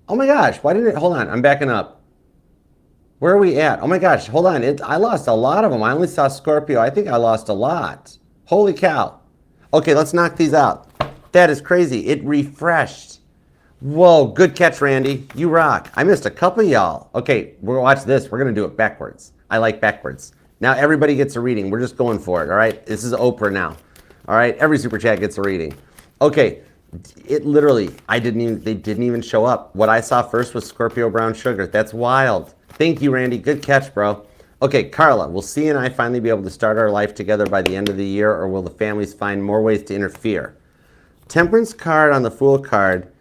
Oh my gosh, why didn't it? Hold on, I'm backing up. Where are we at? Oh my gosh, hold on. I lost a lot of them. I only saw Scorpio. I think I lost a lot. Holy cow. Okay, let's knock these out. That is crazy. It refreshed. Whoa, good catch, Randy. You rock. I missed a couple of y'all. Okay, we're gonna watch this. We're gonna do it backwards. I like backwards. Now everybody gets a reading. We're just going for it, all right? This is Oprah now. All right, every super chat gets a reading. Okay, it literally, they didn't even show up. What I saw first was Scorpio brown sugar. That's wild. Thank you, Randy. Good catch, bro. Okay, Carla, will C and I finally be able to start our life together by the end of the year, or will the families find more ways to interfere? Temperance card on the Fool card.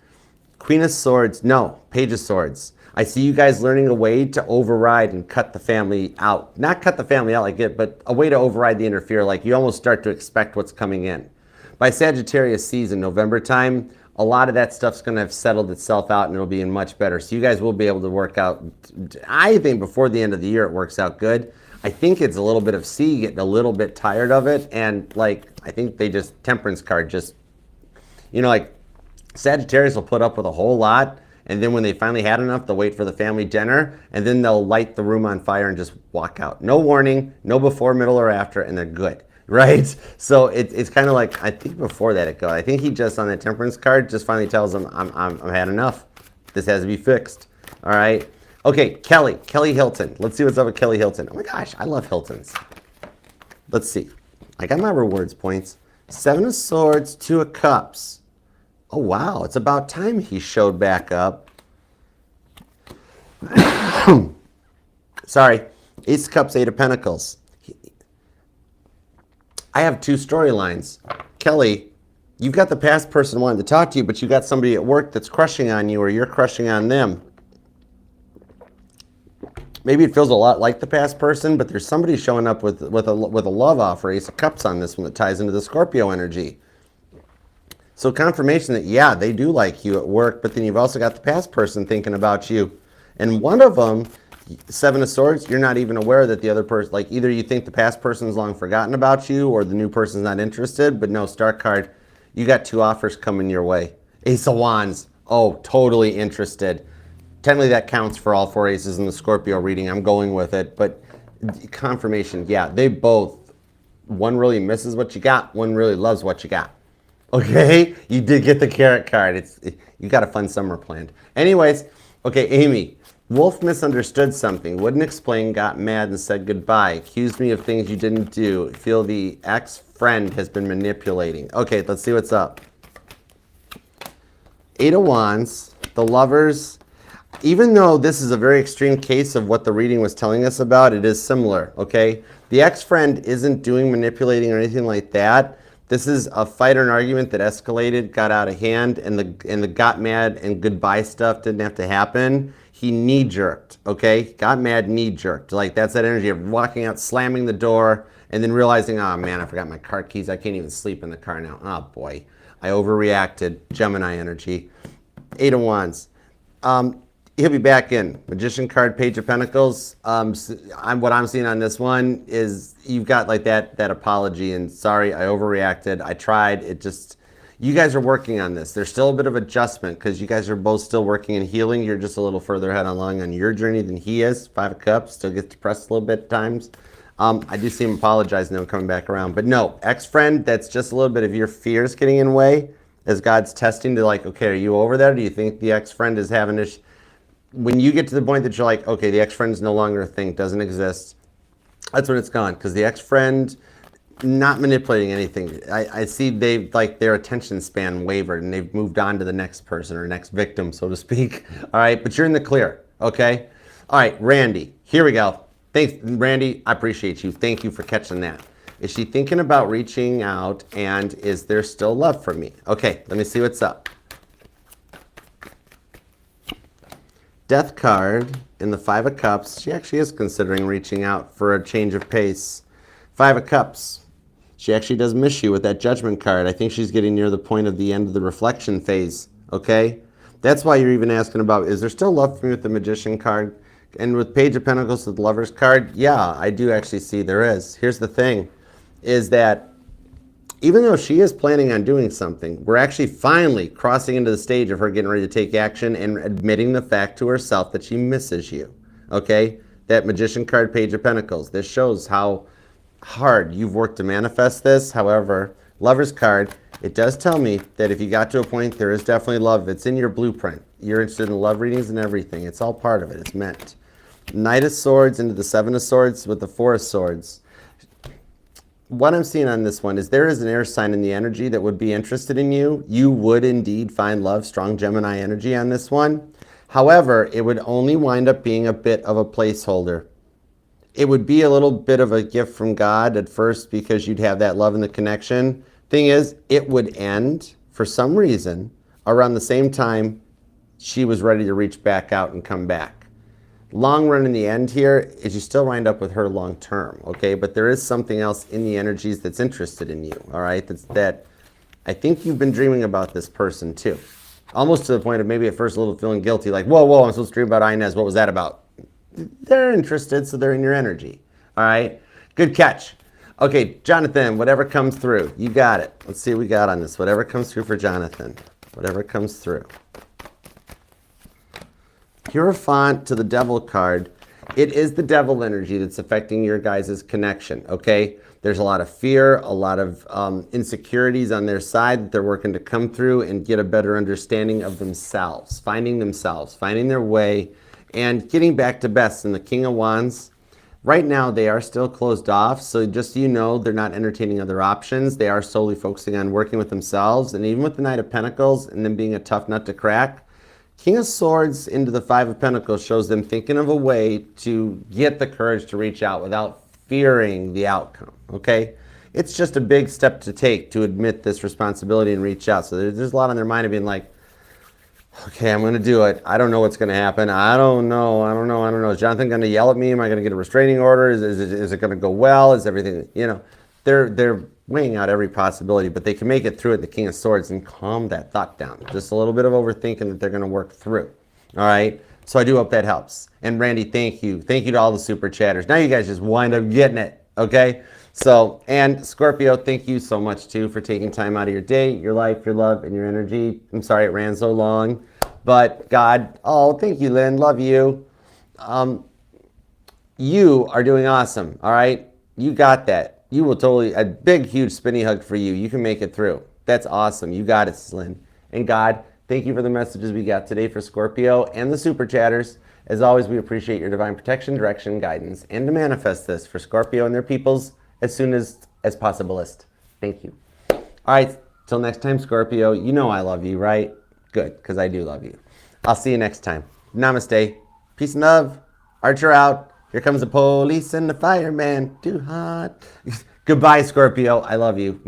Queen of Swords, no, Page of Swords. I see you guys learning a way to override and cut the family out. Not cut the family out like it, but a way to override the interfere, like you almost start to expect what's coming in. By Sagittarius season, November time, a lot of that stuff's going to have settled itself out and it'll be in much better. So you guys will be able to work out. I think before the end of the year it works out good. I think it's a little bit of C getting a little bit tired of it. And like, I think they just, Temperance card just, you know, like Sagittarius will put up with a whole lot. And then when they finally had enough, they'll wait for the family dinner. And then they'll light the room on fire and just walk out. No warning, no before, middle, or after, and they're good. Right? So it's kind of like, I think before that it goes. I think he just, on that Temperance card, just finally tells them, I've had enough. This has to be fixed. All right? Okay, Kelly Hilton. Let's see what's up with Kelly Hilton. Oh my gosh, I love Hiltons. Let's see. I got my rewards points. 7 of Swords, 2 of Cups. Oh wow, it's about time he showed back up. Sorry. Ace of Cups, 8 of Pentacles. I have 2 storylines. Kelly, you've got the past person wanting to talk to you, but you got somebody at work that's crushing on you or you're crushing on them. Maybe it feels a lot like the past person, but there's somebody showing up with a love offer, Ace of Cups on this one that ties into the Scorpio energy. So confirmation that, yeah, they do like you at work, but then you've also got the past person thinking about you. And one of them, 7 of Swords, you're not even aware that the other person, like either you think the past person's long forgotten about you or the new person's not interested, but no, Star card, you got 2 offers coming your way. Ace of Wands, oh, totally interested. Technically that counts for all 4 aces in the Scorpio reading. I'm going with it, but confirmation, yeah, they both, one really misses what you got, one really loves what you got. Okay, you did get the carrot card. You got a fun summer planned. Anyways, okay, Amy. Wolf misunderstood something, wouldn't explain, got mad and said goodbye. Accused me of things you didn't do. Feel the ex-friend has been manipulating. Okay, let's see what's up. 8 of Wands, the Lovers. Even though this is a very extreme case of what the reading was telling us about, it is similar, okay? The ex-friend isn't doing manipulating or anything like that. This is a fight or an argument that escalated, got out of hand, and the got mad and goodbye stuff didn't have to happen. He knee-jerked, okay? Got mad, knee-jerked. Like, that's that energy of walking out, slamming the door, and then realizing, oh, man, I forgot my car keys. I can't even sleep in the car now. Oh, boy. I overreacted. Gemini energy. 8 of Wands. He'll be back in. Magician card, Page of Pentacles. What I'm seeing on this one is you've got like that apology and sorry, I overreacted. I tried. It just, you guys are working on this. There's still a bit of adjustment because you guys are both still working and healing. You're just a little further ahead along on your journey than he is. 5 of Cups, still gets depressed a little bit at times. I do see him apologizing and coming back around. But no, ex-friend, that's just a little bit of your fears getting in the way as God's testing to like, okay, are you over there? Do you think the ex-friend is having this? When you get to the point that you're like, okay, the ex-friend is no longer a thing, doesn't exist, that's when it's gone. Because the ex-friend, not manipulating anything. I see they've, like, their attention span wavered and they've moved on to the next person or next victim, so to speak. All right, but you're in the clear, okay? All right, Randy, here we go. Thanks, Randy, I appreciate you. Thank you for catching that. Is she thinking about reaching out and is there still love for me? Okay, let me see what's up. Death card in the 5 of Cups. She actually is considering reaching out for a change of pace. 5 of Cups. She actually does miss you with that Judgment card. I think she's getting near the point of the end of the reflection phase, okay? That's why you're even asking about, is there still love for me with the Magician card? And with Page of Pentacles with the Lover's card, yeah, I do actually see there is. Here's the thing, is that even though she is planning on doing something, we're actually finally crossing into the stage of her getting ready to take action and admitting the fact to herself that she misses you, okay? That Magician card, Page of Pentacles, this shows how hard you've worked to manifest this. However, Lover's card, it does tell me that if you got to a point, there is definitely love. It's in your blueprint. You're interested in love readings and everything. It's all part of it. It's meant. Knight of Swords into the Seven of Swords with the Four of Swords. What I'm seeing on this one is there is an air sign in the energy that would be interested in you. You would indeed find love, strong Gemini energy on this one. However, it would only wind up being a bit of a placeholder. It would be a little bit of a gift from God at first because you'd have that love and the connection. Thing is, it would end for some reason around the same time she was ready to reach back out and come back. Long run in the end here is you still wind up with her long term, okay? But there is something else in the energies that's interested in you, all right? That I think you've been dreaming about this person too. Almost to the point of maybe at first a little feeling guilty, like, whoa, I'm supposed to dream about Inez. What was that about? They're interested, so they're in your energy, all right? Good catch. Okay, Jonathan, whatever comes through, you got it. Let's see what we got on this. Whatever comes through for Jonathan. Whatever comes through. Hierophant to the Devil card. It is the devil energy that's affecting your guys' connection, okay? There's a lot of fear, a lot of insecurities on their side that they're working to come through and get a better understanding of themselves, finding their way, and getting back to best. And the King of Wands, right now they are still closed off, so just so you know, they're not entertaining other options. They are solely focusing on working with themselves, and even with the Knight of Pentacles and them being a tough nut to crack, King of Swords into the Five of Pentacles shows them thinking of a way to get the courage to reach out without fearing the outcome, okay? It's just a big step to take to admit this responsibility and reach out. So there's a lot on their mind of being like, okay, I'm going to do it. I don't know what's going to happen. I don't know. Is Jonathan going to yell at me? Am I going to get a restraining order? Is it going to go well? Is everything, you know, they're weighing out every possibility, but they can make it through at the King of Swords and calm that thought down. Just a little bit of overthinking that they're going to work through. All right. So I do hope that helps. And Randy, thank you. Thank you to all the super chatters. Now you guys just wind up getting it. Okay. So, and Scorpio, thank you so much too for taking time out of your day, your life, your love, and your energy. I'm sorry it ran so long, but God, oh, thank you, Lynn. Love you. You are doing awesome. All right. You got that. You will totally, a big, huge spinny hug for you. You can make it through. That's awesome. You got it, Lynn. And God, thank you for the messages we got today for Scorpio and the super chatters. As always, we appreciate your divine protection, direction, guidance, and to manifest this for Scorpio and their peoples as soon as possiblest. Thank you. All right, till next time, Scorpio, you know I love you, right? Good, because I do love you. I'll see you next time. Namaste. Peace and love. Archer out. Here comes the police and the fireman. Too hot. Goodbye, Scorpio. I love you.